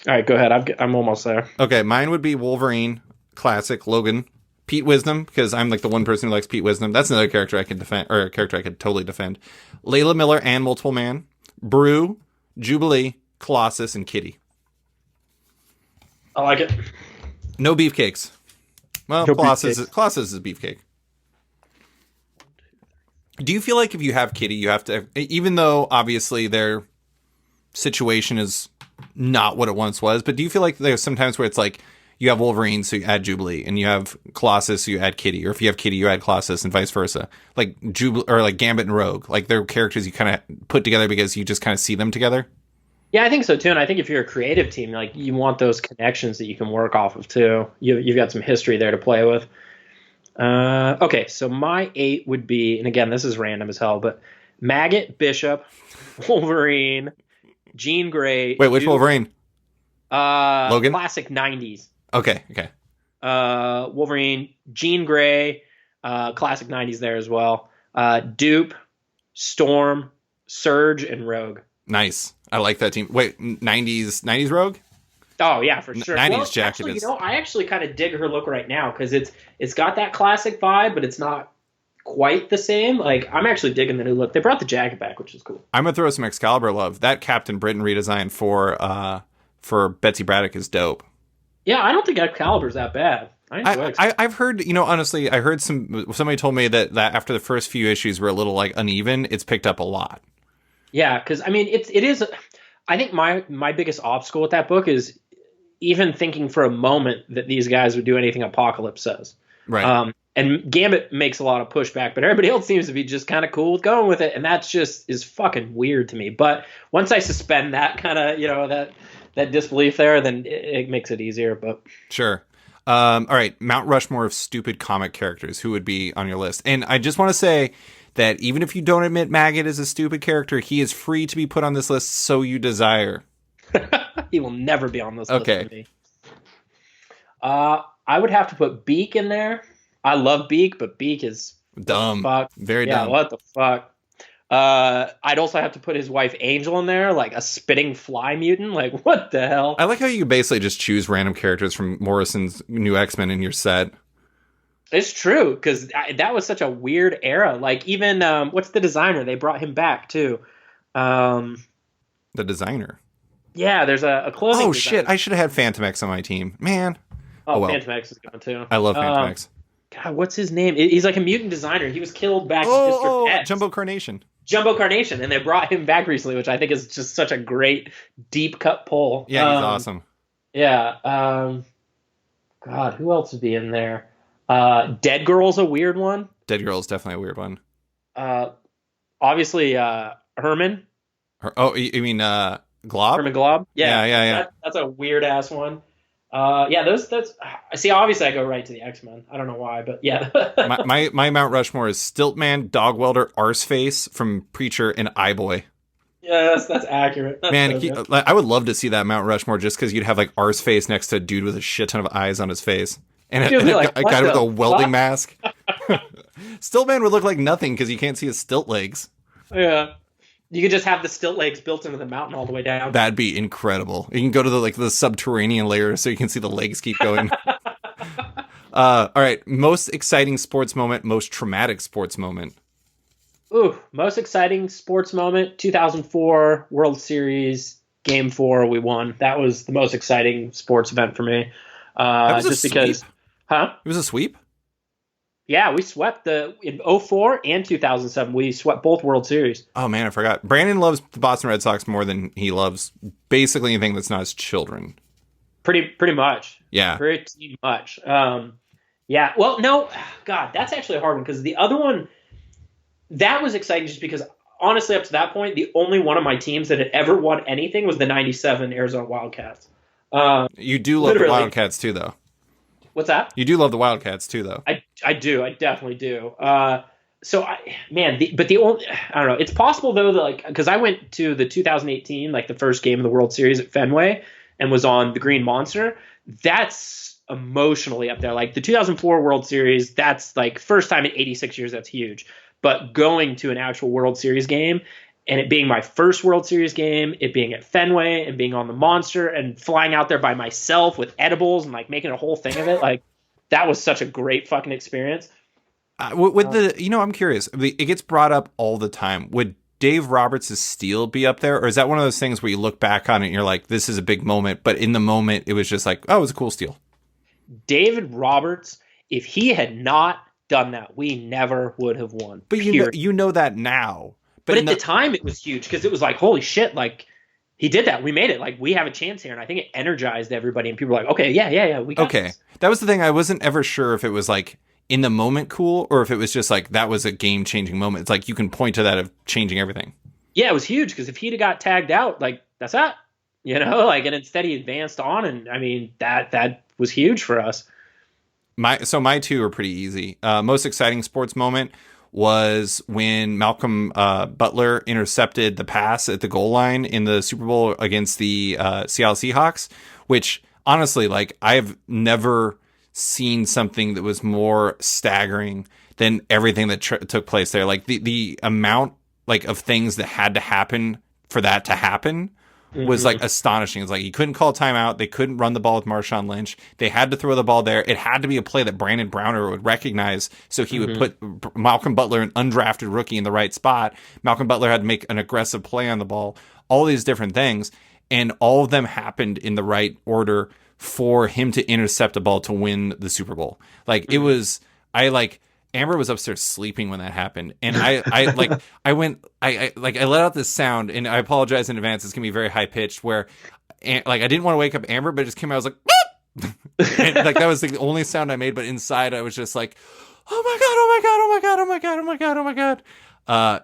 All right, go ahead. I'm almost there. Okay, mine would be Wolverine, classic, Logan. Pete Wisdom, because I'm like the one person who likes Pete Wisdom. That's another character I can defend, or a character I could totally defend. Layla Miller and Multiple Man. Brew, Jubilee, Colossus, and Kitty. I like it. No beefcakes. Well, no Colossus is a beefcake. Do you feel like if you have Kitty, you have to, even though obviously their situation is not what it once was, but do you feel like there's sometimes where it's like, you have Wolverine, so you add Jubilee, and you have Colossus, so you add Kitty, or if you have Kitty, you add Colossus, and vice versa. Like Jubilee or like Gambit and Rogue, like they're characters you kind of put together because you just kind of see them together. Yeah, I think so too, and I think if you're a creative team, like you want those connections that you can work off of too. You've got some history there to play with. Okay, so my 8 would be, and again, this is random as hell, but Maggott, Bishop, Wolverine, Jean Grey. Wait, which Wolverine? Logan? Classic 90s. Okay. Wolverine, Jean Grey, classic 90s there as well. Dupe, Storm, Surge, and Rogue. Nice. I like that team. Wait, 90s Rogue? Oh yeah, for sure. 90s jacket actually, is. I actually kind of dig her look right now because it's got that classic vibe, but it's not quite the same. Like I'm actually digging the new look. They brought the jacket back, which is cool. I'm gonna throw some Excalibur love. That Captain Britain redesign for Betsy Braddock is dope. Yeah, I don't think Excalibur's that bad. I've heard, honestly, I heard somebody told me that after the first few issues were a little like uneven, it's picked up a lot. Yeah, because I mean, it is. I think my biggest obstacle with that book is even thinking for a moment that these guys would do anything Apocalypse says. Right. And Gambit makes a lot of pushback, but everybody else seems to be just kind of cool with going with it, and that's just is fucking weird to me. But once I suspend that kind of that disbelief there, then it makes it easier. But sure. All right, Mount Rushmore of stupid comic characters. Who would be on your list? And I just want to say that even if you don't admit Maggott is a stupid character, he is free to be put on this list so you desire. He will never be on this list for me. I would have to put Beak in there. I love Beak, but Beak is dumb. Fuck. Very yeah, dumb. What the fuck? I'd also have to put his wife Angel in there, like a spitting fly mutant. Like, what the hell? I like how you basically just choose random characters from Morrison's New X-Men in your set. It's true, because that was such a weird era. Like, even, what's the designer? They brought him back, too. The designer? Yeah, there's a clothing Oh, designer. shit. I should have had Phantom X on my team. Man. Oh, well. Phantom X is gone, too. I love Phantom X. God, what's his name? He's like a mutant designer. He was killed back in District X. Jumbo Carnation. Jumbo Carnation, and they brought him back recently, which I think is just such a great deep cut pull. Yeah, he's awesome. Yeah. God, who else would be in there? Dead Girl's a weird one. Dead Girl is definitely a weird one. Obviously, Herman. You mean Glob? Herman Glob? Yeah. That's a weird ass one. That's see, obviously I go right to the X-Men. I don't know why, but yeah. my Mount Rushmore is Stiltman, Dog Welder, Arseface from Preacher, and Eyeboy. Yes, that's accurate. That's Man, so I would love to see that Mount Rushmore just because you'd have like Arseface next to a dude with a shit ton of eyes on his face. And a guy with a welding mask. Stiltman would look like nothing because you can't see his stilt legs. Yeah. You could just have the stilt legs built into the mountain all the way down. That'd be incredible. You can go to the subterranean layer so you can see the legs keep going. All right. Most exciting sports moment, most traumatic sports moment. Ooh, most exciting sports moment, 2004 World Series, Game 4, we won. That was the most exciting sports event for me. That was just a because, sweep? Huh? It was a sweep? Yeah, we swept in 04 and 2007. We swept both World Series. Oh, man, I forgot. Brandon loves the Boston Red Sox more than he loves basically anything that's not his children. Pretty much. Yeah. Pretty much. Yeah. Well, no. God, that's actually a hard one because the other one, that was exciting just because, honestly, up to that point, the only one of my teams that had ever won anything was the 97 Arizona Wildcats. You do love the Wildcats, too, though. What's that? You do love the Wildcats, too, though. I do. I definitely do. But the only, I don't know. It's possible though that because I went to the 2018, the first game of the World Series at Fenway and was on the Green Monster. That's emotionally up there. Like the 2004 World Series, that's first time in 86 years. That's huge. But going to an actual World Series game and it being my first World Series game, it being at Fenway and being on the Monster and flying out there by myself with edibles and making a whole thing of it, that was such a great fucking experience. I'm curious. It gets brought up all the time. Would Dave Roberts' Steel be up there? Or is that one of those things where you look back on it and you're like, this is a big moment. But in the moment, it was just like, oh, it was a cool Steel. David Roberts, if he had not done that, we never would have won. But you know that now. But at the time, it was huge because it was holy shit, He did that. We made it. Like, we have a chance here, and I think it energized everybody. And people were like, "Okay, yeah, we got Okay, this." that was the thing. I wasn't ever sure if it was like in the moment cool or if it was just like that was a game changing moment. It's like you can point to that of changing everything. Yeah, it was huge because if he'd have got tagged out, like that's that, like, and instead he advanced on, and I mean that was huge for us. My two are pretty easy. Most exciting sports moment was when Malcolm Butler intercepted the pass at the goal line in the Super Bowl against the Seattle Seahawks, which honestly, like, I've never seen something that was more staggering than everything that took place there. Like the amount like of things that had to happen for that to happen was like astonishing. It's like he couldn't call timeout. They couldn't run the ball with Marshawn Lynch. They had to throw the ball there. It had to be a play that Brandon Browner would recognize. So he would put Malcolm Butler, an undrafted rookie, in the right spot. Malcolm Butler had to make an aggressive play on the ball. All these different things. And all of them happened in the right order for him to intercept a ball to win the Super Bowl. Like it was, Amber was upstairs sleeping when that happened, and I let out this sound, and I apologize in advance. It's gonna be very high pitched. Where, I didn't want to wake up Amber, but it just came out. I was like, and, like that was the only sound I made. But inside, I was just like, oh my god, oh my god, oh my god, oh my god, oh my god, oh my god.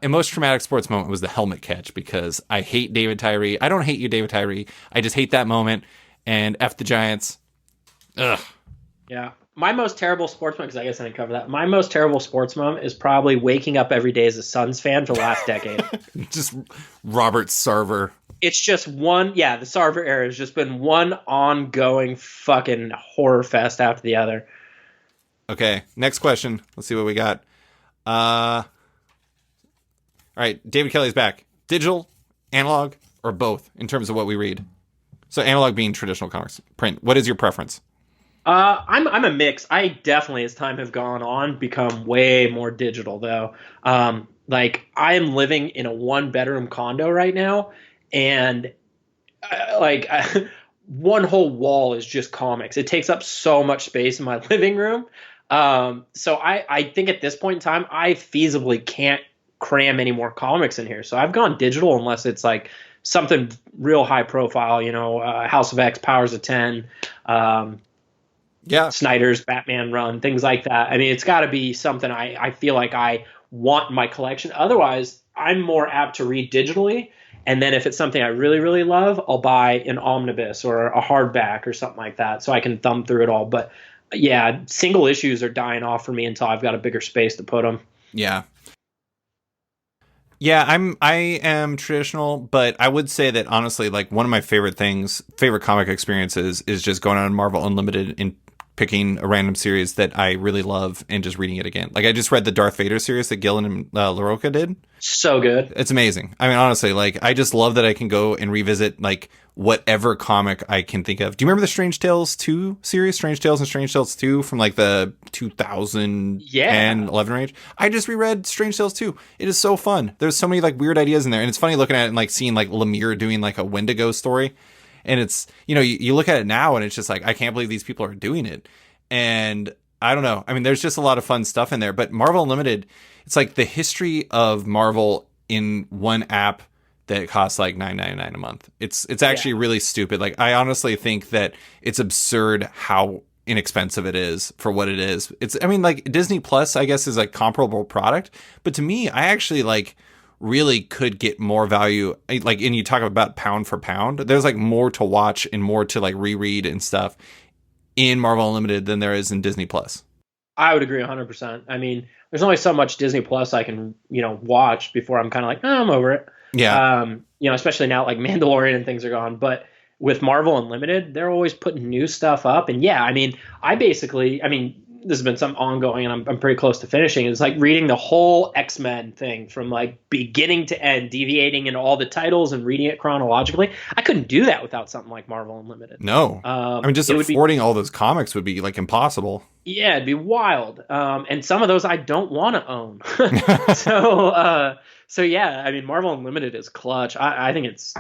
And most traumatic sports moment was the helmet catch because I hate David Tyree. I don't hate you, David Tyree. I just hate that moment. And F the Giants. Ugh. Yeah. My most terrible sports moment, because I guess I didn't cover that. My most terrible sports moment is probably waking up every day as a Suns fan for the last decade. Just Robert Sarver. It's just one, the Sarver era has just been one ongoing fucking horror fest after the other. Okay, next question. Let's see what we got. All right, David Kelly's back. Digital, analog, or both in terms of what we read? So analog being traditional comics, print. What is your preference? I'm a mix. I definitely, as time have gone on, become way more digital though. Like I am living in a 1-bedroom condo right now, and one whole wall is just comics. It takes up so much space in my living room. So I think at this point in time, I feasibly can't cram any more comics in here. So I've gone digital unless it's like something real high profile, House of X, Powers of 10, Snyder's Batman run, things like that. I mean, it's got to be something I feel like I want in my collection. Otherwise, I'm more apt to read digitally. And then if it's something I really, really love, I'll buy an omnibus or a hardback or something like that so I can thumb through it all. But yeah, single issues are dying off for me until I've got a bigger space to put them. Yeah. Yeah, I am traditional, but I would say that honestly, like one of my favorite comic experiences is just going on Marvel Unlimited and picking a random series that I really love and just reading it again. Like I just read the Darth Vader series that Gillen and LaRocca did. So good. It's amazing. I mean, honestly, like I just love that I can go and revisit like whatever comic I can think of. Do you remember the Strange Tales 2 series? Strange Tales and Strange Tales 2 from like the 2011 range? I just reread Strange Tales 2. It is so fun. There's so many like weird ideas in there. And it's funny looking at it and like seeing like Lemire doing like a Wendigo story. And it's, you look at it now and it's just like, I can't believe these people are doing it. And I don't know. I mean, there's just a lot of fun stuff in there. But Marvel Unlimited, it's like the history of Marvel in one app that costs like $9.99 a month. It's actually really stupid. Like, I honestly think that it's absurd how inexpensive it is for what it is. Like Disney Plus, I guess, is a comparable product. But to me, I actually like really could get more value, like, and you talk about pound for pound, there's like more to watch and more to like reread and stuff in Marvel Unlimited than there is in Disney Plus. I would agree 100%. I mean, there's only so much Disney Plus I can, watch before I'm kind of like, oh, I'm over it. Yeah. Especially now like Mandalorian and things are gone, but with Marvel Unlimited, they're always putting new stuff up. And yeah, I mean, this has been some ongoing and I'm pretty close to finishing. It's like reading the whole X-Men thing from like beginning to end, deviating in all the titles and reading it chronologically. I couldn't do that without something like Marvel Unlimited. No. Just affording all those comics would be like impossible. Yeah, it'd be wild. And some of those I don't want to own. So yeah, I mean, Marvel Unlimited is clutch. I think it's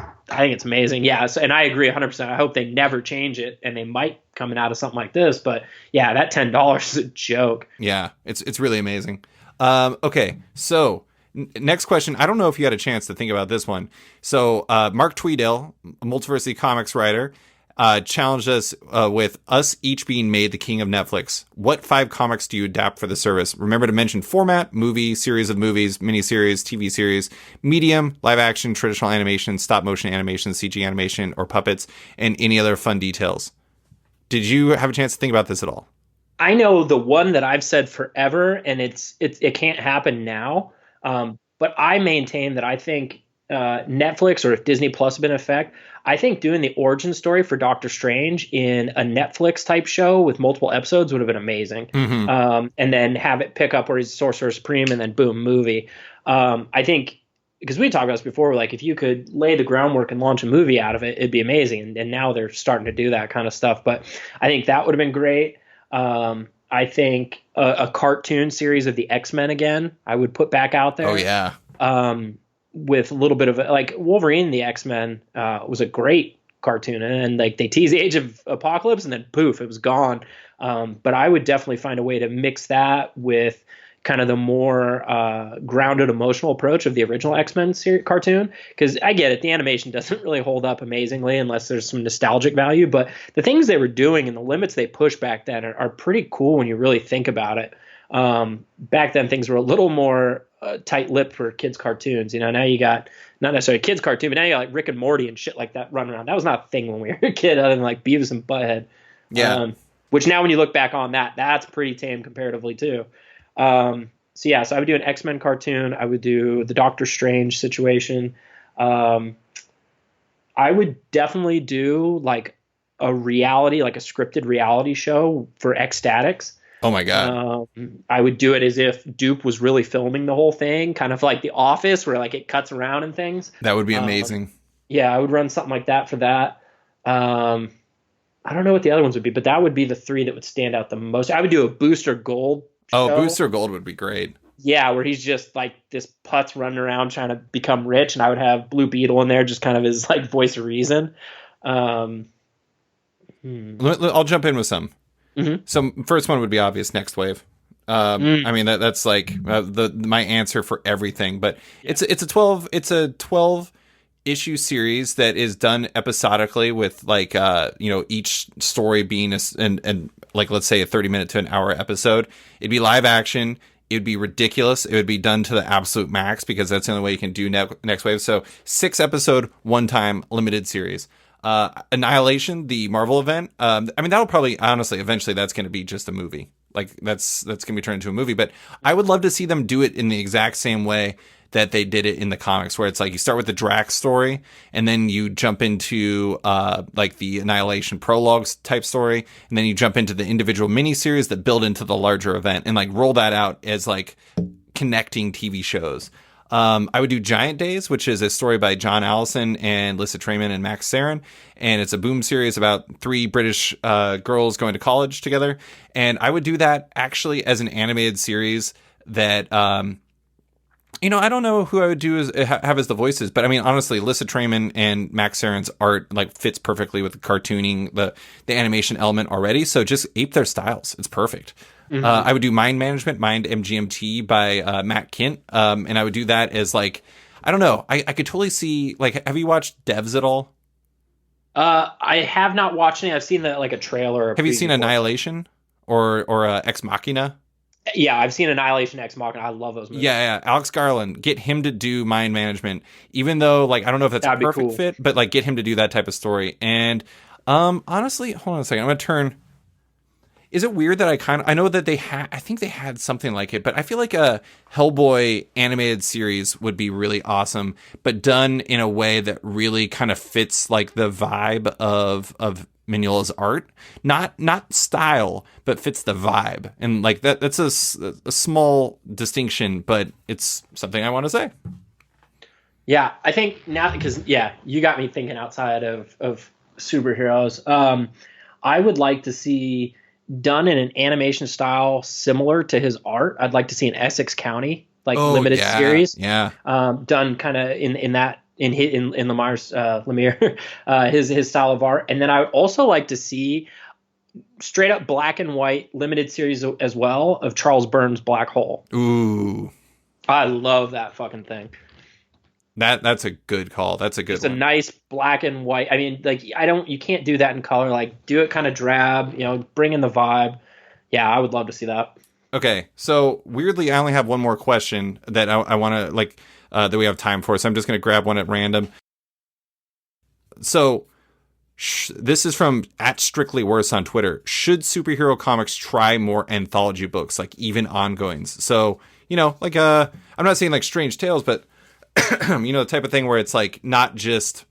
amazing. Yeah, and I agree 100%. I hope they never change it, and they might coming out of something like this. But yeah, that $10 is a joke. Yeah, it's really amazing. Okay, so Next question. I don't know if you had a chance to think about this one. So, Mark Tweedale, a Multiversity Comics writer, challenged us with us each being made the king of Netflix. What 5 comics do you adapt for the service? Remember to mention format, movie, series of movies, miniseries, TV series, medium, live action, traditional animation, stop motion animation, CG animation, or puppets, and any other fun details. Did you have a chance to think about this at all? I know the one that I've said forever, and it can't happen now. But I maintain that I think Netflix, or if Disney Plus had been in effect, I think doing the origin story for Doctor Strange in a Netflix type show with multiple episodes would have been amazing. Mm-hmm. And then have it pick up where he's Sorcerer Supreme and then boom, movie. I think, because we talked about this before, like if you could lay the groundwork and launch a movie out of it, it'd be amazing. And now they're starting to do that kind of stuff. But I think that would have been great. I think a cartoon series of the X-Men again, I would put back out there. Oh, yeah. With a little bit of like Wolverine, the X-Men was a great cartoon, and like they teased the Age of Apocalypse, and then poof, it was gone. But I would definitely find a way to mix that with kind of the more grounded emotional approach of the original X-Men cartoon, because I get it, the animation doesn't really hold up amazingly unless there's some nostalgic value, but the things they were doing and the limits they pushed back then are pretty cool when you really think about it. Back then things were a little more tight-lipped for kids cartoons. Now you got not necessarily a kids cartoon, but now you got like Rick and Morty and shit like that running around. That was not a thing when we were a kid, other than like Beavis and Butthead. Yeah. Which now when you look back on that, that's pretty tame comparatively too. So I would do an X-Men cartoon. I would do the Doctor Strange situation. I would definitely do like a reality, like a scripted reality show for Ecstatics. Oh my God. I would do it as if Dupe was really filming the whole thing, kind of like The Office, where like it cuts around and things. That would be amazing. Yeah, I would run something like that for that. I don't know what the other ones would be, but that would be the 3 that would stand out the most. I would do a Booster Gold show. Oh, Booster Gold would be great. Yeah, where he's just like this putz running around trying to become rich, and I would have Blue Beetle in there, just kind of his like voice of reason. I'll jump in with some. Mm-hmm. So first one would be obvious, Next Wave. I mean that's like my answer for everything. But it's a 12 issue series that is done episodically with like each story being and like let's say a 30-minute to an hour episode. It'd be live action. It would be ridiculous. It would be done to the absolute max because that's the only way you can do Next Wave. So 6 episode, one time limited series. Annihilation, the Marvel event. I mean, that'll probably, honestly, eventually that's going to be just a movie. Like that's going to be turned into a movie, but I would love to see them do it in the exact same way that they did it in the comics, where it's like you start with the Drax story and then you jump into like the Annihilation prologues type story. And then you jump into the individual miniseries that build into the larger event and like roll that out as like connecting TV shows. I would do Giant Days, which is a story by John Allison and Lissa Trayman and Max Sarin. And it's a boom series about 3 British girls going to college together. And I would do that actually as an animated series that, I don't know who I would do have as the voices, but I mean, honestly, Lissa Trayman and Max Sarin's art like fits perfectly with the cartooning, the animation element already. So just ape their styles. It's perfect. Mm-hmm. I would do Mind Management, Mind MGMT by Matt Kint. And I would do that as like, I don't know. I could totally see, like, have you watched Devs at all? I have not watched any. I've seen like a trailer. Have you seen Annihilation or Ex Machina? Yeah, I've seen Annihilation, Ex Machina. I love those movies. Yeah. Alex Garland, get him to do Mind Management, even though like I don't know if that's a perfect fit, but like get him to do that type of story. And honestly, hold on a second. I'm gonna turn. Is it weird that I know that I think they had something like it, but I feel like a Hellboy animated series would be really awesome, but done in a way that really kind of fits like the vibe of Mignola's art, not style, but fits the vibe. And like that's a small distinction, but it's something I want to say. Yeah, I think now, because you got me thinking outside of superheroes. I would like to see done in an animation style similar to his art. I'd like to see an Essex County limited series. Yeah. Done kind of in Lemire's Lemire, his style of art. And then I would also like to see straight up black and white limited series as well of Charles Burns' Black Hole. Ooh. I love that fucking thing. That's a good call. That's a good Just a one. nice black and white. I mean, like you can't do that in color. Like do it kind of drab, bring in the vibe. Yeah, I would love to see that. Okay, so weirdly, I only have one more question that I want to that we have time for. So I'm just going to grab one at random. So this is from at Strictly Worse on Twitter. Should superhero comics try more anthology books, like even ongoings? So I'm not saying like Strange Tales, but the type of thing where it's like not just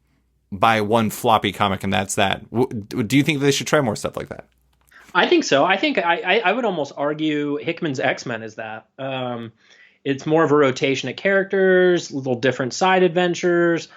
buy one floppy comic and that's that. Do you think they should try more stuff like that? I think so. I think I would almost argue Hickman's X-Men is that. It's more of a rotation of characters, little different side adventures.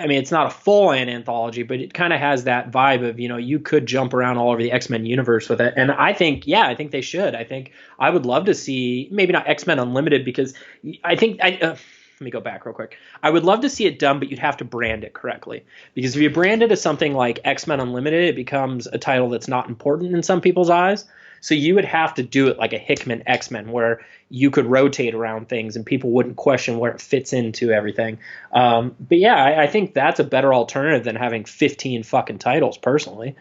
I mean, it's not a full-on anthology, but it kind of has that vibe of, you could jump around all over the X-Men universe with it. And I think they should. I think I would love to see, maybe not X-Men Unlimited, because let me go back real quick. I would love to see it done, but you'd have to brand it correctly. Because if you brand it as something like X-Men Unlimited, it becomes a title that's not important in some people's eyes. So you would have to do it like a Hickman X-Men, where you could rotate around things and people wouldn't question where it fits into everything. But yeah, I think that's a better alternative than having 15 fucking titles, personally.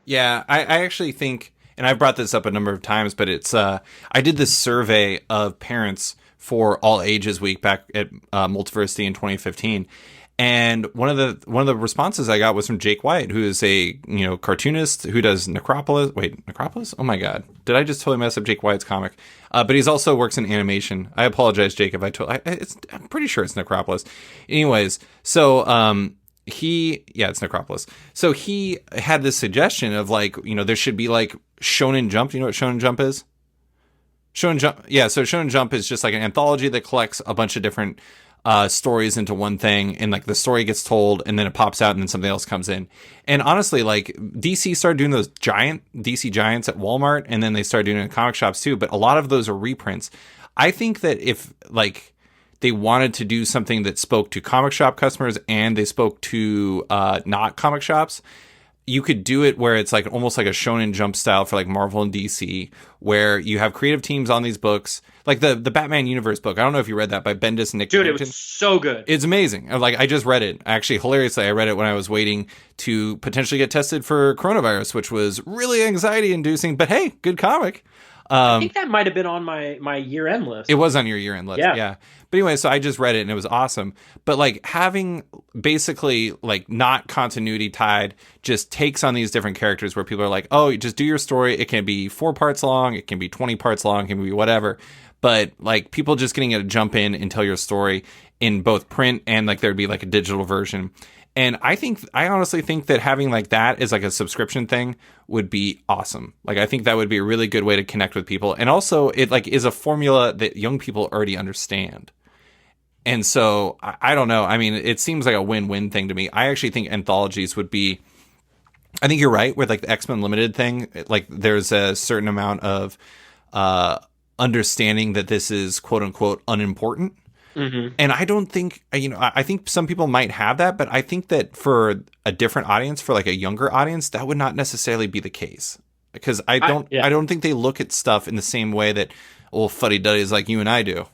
Yeah, I actually think, and I've brought this up a number of times, but it's I did this survey of parents for All Ages Week back at Multiversity in 2015. And one of the responses I got was from Jake White, who is a cartoonist who does Necropolis. Wait, Necropolis? Oh my god, did I just totally mess up Jake White's comic? But he's also works in animation. I apologize, Jake, if I'm pretty sure it's Necropolis. Anyways, so it's Necropolis. So he had this suggestion of there should be like Shonen Jump. You know what Shonen Jump is? Shonen Jump, yeah. So Shonen Jump is just like an anthology that collects a bunch of different stories into one thing, and like the story gets told and then it pops out and then something else comes in. And honestly, like DC started doing those giant DC Giants at Walmart, and then they started doing it in comic shops too, but a lot of those are reprints. I think that if like they wanted to do something that spoke to comic shop customers and they spoke to not comic shops, you could do it where it's like almost like a Shonen Jump style for like Marvel and DC, where you have creative teams on these books, like the Batman Universe book. I don't know if you read that by Bendis and Nick. Dude, Harrington. It was so good. It's amazing. Like I just read it. Actually, hilariously, I read it when I was waiting to potentially get tested for coronavirus, which was really anxiety inducing. But hey, good comic. I think that might have been on my year-end list. It was on your year-end list, yeah. But anyway, so I just read it and it was awesome. But like having basically like not continuity tied, just takes on these different characters where people are like, oh, you just do your story. It can be 4 parts long. It can be 20 parts long. It can be whatever. But like people just getting to jump in and tell your story in both print and like there'd be like a digital version. And I honestly think that having like that as like a subscription thing would be awesome. Like I think that would be a really good way to connect with people. And also it like is a formula that young people already understand. And so I don't know. I mean, it seems like a win-win thing to me. I actually think anthologies would be, I think you're right with like the X-Men Limited thing. Like there's a certain amount of understanding that this is quote unquote unimportant. Mm-hmm. And I don't think, I think some people might have that, but I think that for a different audience, for like a younger audience, that would not necessarily be the case. Because I don't think they look at stuff in the same way that old fuddy-duddies like you and I do.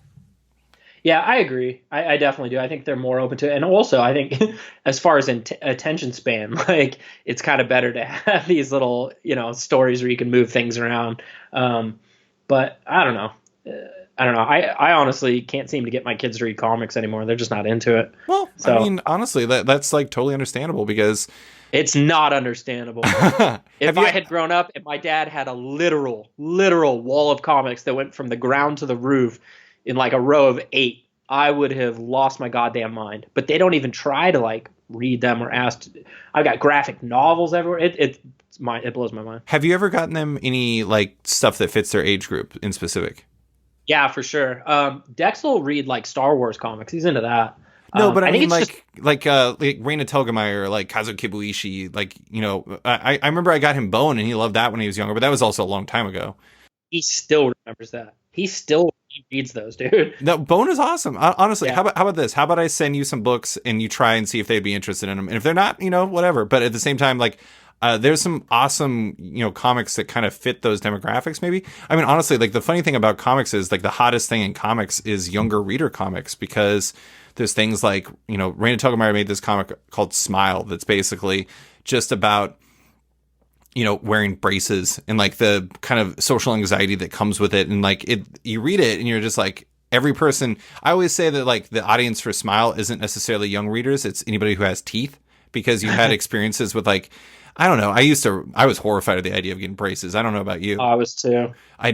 Yeah, I agree. I definitely do. I think they're more open to it. And also, I think as far as attention span, like it's kind of better to have these little, stories where you can move things around. But I don't know. I honestly can't seem to get my kids to read comics anymore. They're just not into it. Well, so, I mean, honestly, that's like totally understandable because it's not understandable. If I had grown up and my dad had a literal wall of comics that went from the ground to the roof in like a row of 8, I would have lost my goddamn mind. But they don't even try to like read them or ask. I've got graphic novels everywhere. It blows my mind. Have you ever gotten them any like stuff that fits their age group in specific? Yeah, for sure. Dex will read like Star Wars comics. He's into that. No, but I mean like Reina Telgemeier, like Kazuo Kibuishi, like, I remember I got him Bone and he loved that when he was younger, but that was also a long time ago. He still remembers that. He reads those, dude. No, Bone is awesome. Honestly, yeah. How about this? How about I send you some books and you try and see if they'd be interested in them? And if they're not, whatever. But at the same time, like, there's some awesome, comics that kind of fit those demographics, maybe. I mean, honestly, like the funny thing about comics is like the hottest thing in comics is younger reader comics, because there's things like, Raina Telgemeier made this comic called Smile that's basically just about, wearing braces and like the kind of social anxiety that comes with it. And like you read it and you're just like, every person, I always say that like the audience for Smile isn't necessarily young readers. It's anybody who has teeth, because you had experiences with like, I don't know. I was horrified at the idea of getting braces. I don't know about you. I was too. I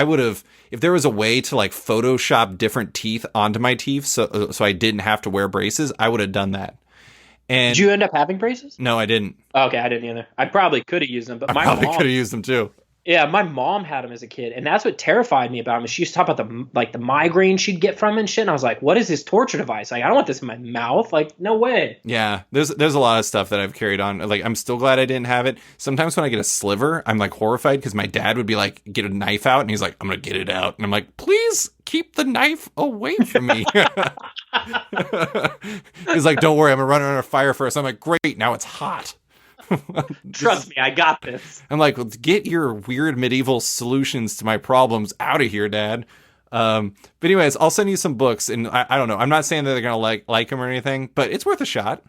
would have, if there was a way to like Photoshop different teeth onto my teeth so I didn't have to wear braces, I would have done that. And did you end up having braces? No, I didn't. Okay, I didn't either. I probably could have used them, but I probably could have used them too. Yeah, my mom had them as a kid, and that's what terrified me about them. She used to talk about the migraine she'd get from and shit, and I was like, "What is this torture device? Like, I don't want this in my mouth. Like, no way." Yeah, there's a lot of stuff that I've carried on. Like, I'm still glad I didn't have it. Sometimes when I get a sliver, I'm like horrified because my dad would be like, get a knife out, and he's like, "I'm gonna get it out," and I'm like, "Please keep the knife away from me." He's like, "Don't worry, I'm gonna run it under fire first." I'm like, "Great, now it's hot." Trust me, I got this. I'm like, let's get your weird medieval solutions to my problems out of here, Dad. But anyways, I'll send you some books, and I don't know. I'm not saying that they're gonna like them or anything, but it's worth a shot.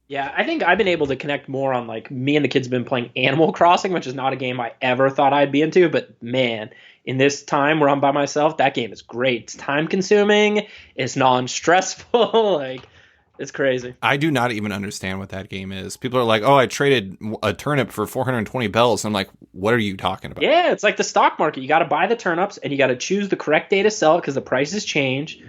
Yeah, I think I've been able to connect more on like me and the kids have been playing Animal Crossing, which is not a game I ever thought I'd be into, but man, in this time where I'm by myself, that game is great. It's time consuming, it's non-stressful, like it's crazy. I do not even understand what that game is. People are like, "Oh, I traded a turnip for 420 bells." And I'm like, "What are you talking about?" Yeah, it's like the stock market. You got to buy the turnips and you got to choose the correct day to sell it because the prices change.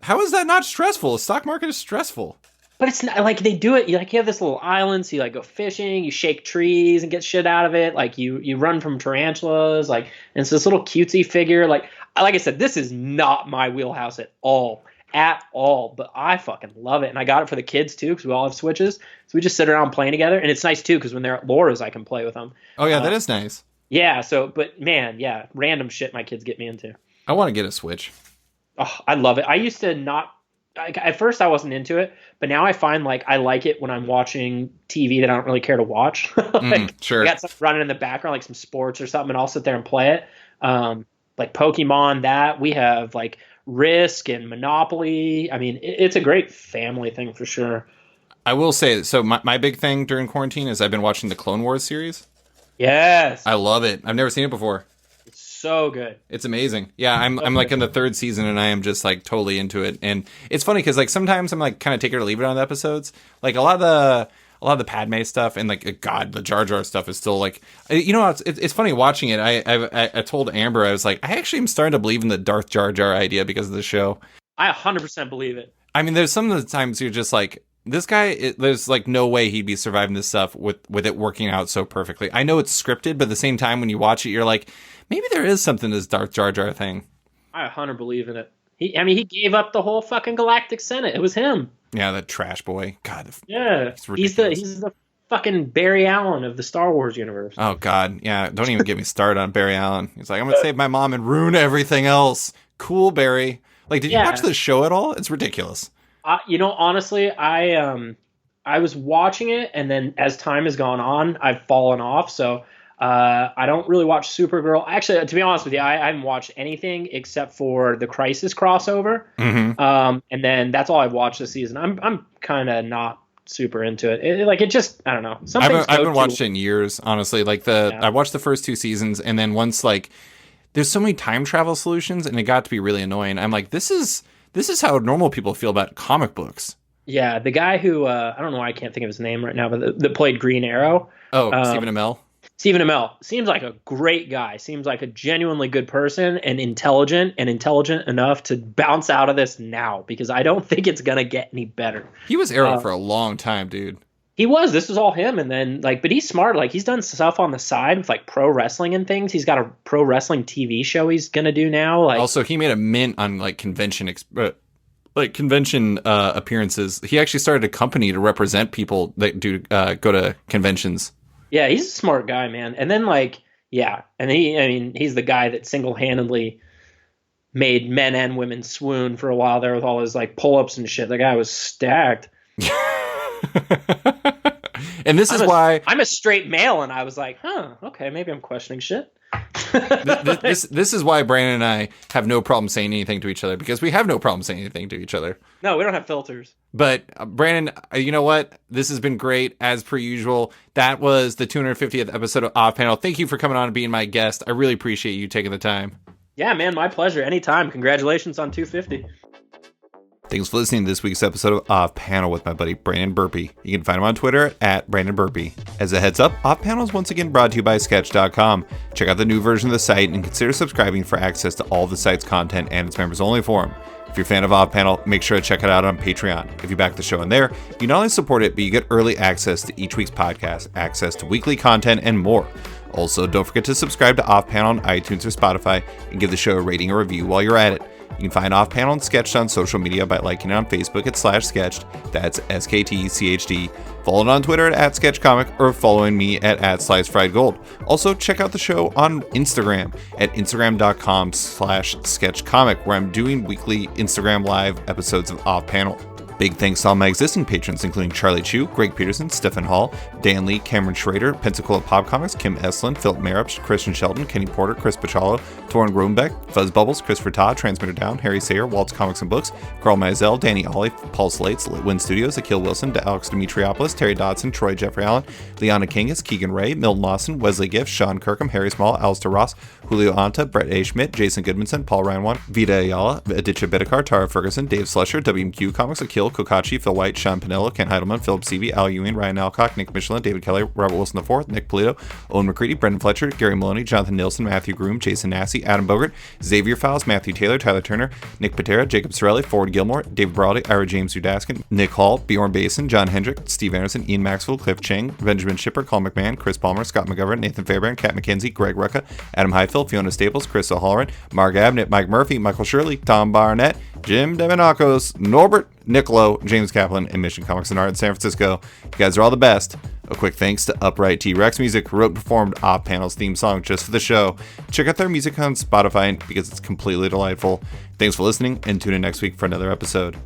How is that not stressful? The stock market is stressful. But it's not like they do it. You have this little island, so you like go fishing, you shake trees and get shit out of it. Like you run from tarantulas, like, and it's this little cutesy figure. Like I said, this is not my wheelhouse at all. But I fucking love it, and I got it for the kids too because we all have Switches, so we just sit around playing together, and it's nice too because when they're at Laura's, I can play with them. Oh yeah, that is nice. Yeah. So, but man, yeah, random shit my kids get me into. I want to get a Switch. Oh, I love it. I used to not. At first, I wasn't into it, but now I find like I like it when I'm watching TV that I don't really care to watch. Sure. I got something running in the background, like some sports or something, and I'll sit there and play it. Like Pokemon, that we have like Risk and Monopoly. I mean, it's a great family thing for sure. I will say, so my big thing during quarantine is I've been watching the Clone Wars series. Yes. I love it. I've never seen it before. It's so good. It's amazing. Yeah, I'm like in the third season and I am just like totally into it. And it's funny because like sometimes I'm like kind of take it or leave it on the episodes. Like a lot of the Padme stuff and like God, the Jar Jar stuff is still like, it's funny watching it. I told Amber, I was like, I actually am starting to believe in the Darth Jar Jar idea because of the show. I 100% believe it. I mean, there's some of the times you're just like, this guy, there's like no way he'd be surviving this stuff with it working out so perfectly. I know it's scripted, but at the same time, when you watch it, you're like, maybe there is something to this Darth Jar Jar thing. I 100% believe in it. He gave up the whole fucking Galactic Senate. It was him. Yeah, that trash boy. God. Yeah, he's the fucking Barry Allen of the Star Wars universe. Oh God, yeah. Don't even get me started on Barry Allen. He's like, I'm gonna save my mom and ruin everything else. Cool, Barry. Like, did you watch this show at all? It's ridiculous. Honestly, I was watching it, and then as time has gone on, I've fallen off. So I don't really watch Supergirl. Actually, to be honest with you, I haven't watched anything except for the Crisis crossover. Mm-hmm. And then that's all I've watched this season. I'm kind of not super into it. It just, I don't know. I haven't watched it in years, honestly. Like I watched the first 2 seasons, and then once like there's so many time travel solutions, and it got to be really annoying. I'm like, this is how normal people feel about comic books. Yeah, the guy who I don't know why I can't think of his name right now, but that played Green Arrow. Oh, Stephen Amell. Stephen Amell seems like a great guy. Seems like a genuinely good person and intelligent enough to bounce out of this now because I don't think it's gonna get any better. He was Arrow for a long time, dude. He was. This was all him, and then but he's smart. Like he's done stuff on the side with like pro wrestling and things. He's got a pro wrestling TV show he's gonna do now. Like also, he made a mint on like convention appearances. He actually started a company to represent people that do go to conventions. Yeah, he's a smart guy, man. And then he's the guy that single-handedly made men and women swoon for a while there with all his like pull-ups and shit. The guy was stacked. And this is why I'm a straight male, and I was like, huh, okay, maybe I'm questioning shit. this is why Brandon and I have no problem saying anything to each other, because we have no problem saying anything to each other. No, we don't have filters. But Brandon, you know what? This has been great as per usual. That was the 250th episode of Off Panel. Thank you for coming on and being my guest. I really appreciate you taking the time. Yeah, man, my pleasure. Anytime. Congratulations on 250. Thanks for listening to this week's episode of Off Panel with my buddy Brandon Burpee. You can find him on Twitter at Brandon Burpee. As a heads up, Off Panel is once again brought to you by Sketch.com. Check out the new version of the site and consider subscribing for access to all the site's content and its members only forum. If you're a fan of Off Panel, make sure to check it out on Patreon. If you back the show in there, you not only support it, but you get early access to each week's podcast, access to weekly content, and more. Also, don't forget to subscribe to Off Panel on iTunes or Spotify and give the show a rating or review while you're at it. You can find Off Panel and Sketched on social media by liking it on Facebook at /Sketched. That's SKTCHD. Follow it on Twitter at SketchComic or following me at @SliceFriedGold. Also, check out the show on Instagram at Instagram.com/SketchComic, where I'm doing weekly Instagram live episodes of Off Panel. Big thanks to all my existing patrons, including Charlie Chu, Greg Peterson, Stephen Hall, Dan Lee, Cameron Schrader, Pensacola Pop Comics, Kim Estlin, Philip Marup, Christian Shelton, Kenny Porter, Chris Pachalo, Torin Grunbeck, Fuzz Bubbles, Christopher Todd, Transmitter Down, Harry Sayer, Waltz Comics and Books, Carl Mizell, Danny Ollie, Paul Slates, Litwin Studios, Akil Wilson, Alex Dimitriopoulos, Terry Dodson, Troy Jeffrey Allen, Liana Kingus, Keegan Ray, Milton Lawson, Wesley Giff, Sean Kirkham, Harry Small, Alistair Ross, Julio Anta, Brett A. Schmidt, Jason Goodmanson, Paul Ryanwan, Vita Ayala, Aditya Bidikar, Tara Ferguson, Dave Slusher, WMQ Comics, Akil, Kokachi, Phil White, Sean Pinello, Ken Heidelman, Philip Seavey, Al Ewing, Ryan Alcock, Nick Michelin, David Kelly, Robert Wilson IV, Nick Polito, Owen McCready, Brendan Fletcher, Gary Maloney, Jonathan Nilsson, Matthew Groom, Jason Massey, Adam Bogert, Xavier Files, Matthew Taylor, Tyler Turner, Nick Patera, Jacob Sorelli, Ford Gilmore, David Braldy, Ira James Udaskin, Nick Hall, Bjorn Basin, John Hendrick, Steve Anderson, Ian Maxwell, Cliff Chang, Benjamin Shipper, Colin McMahon, Chris Palmer, Scott McGovern, Nathan Fairbairn, Kat McKenzie, Greg Rucka, Adam Highfield, Fiona Staples, Chris O'Halloran, Mark Abnett, Mike Murphy, Michael Shirley, Tom Barnett, Jim Demonakos, Norbert Niccolo, James Kaplan, and Mission Comics and Art in San Francisco. You guys are all the best. A quick thanks to Upright T-Rex Music, who wrote and performed Off Panel's theme song just for the show. Check out their music on Spotify because it's completely delightful. Thanks for listening, and tune in next week for another episode.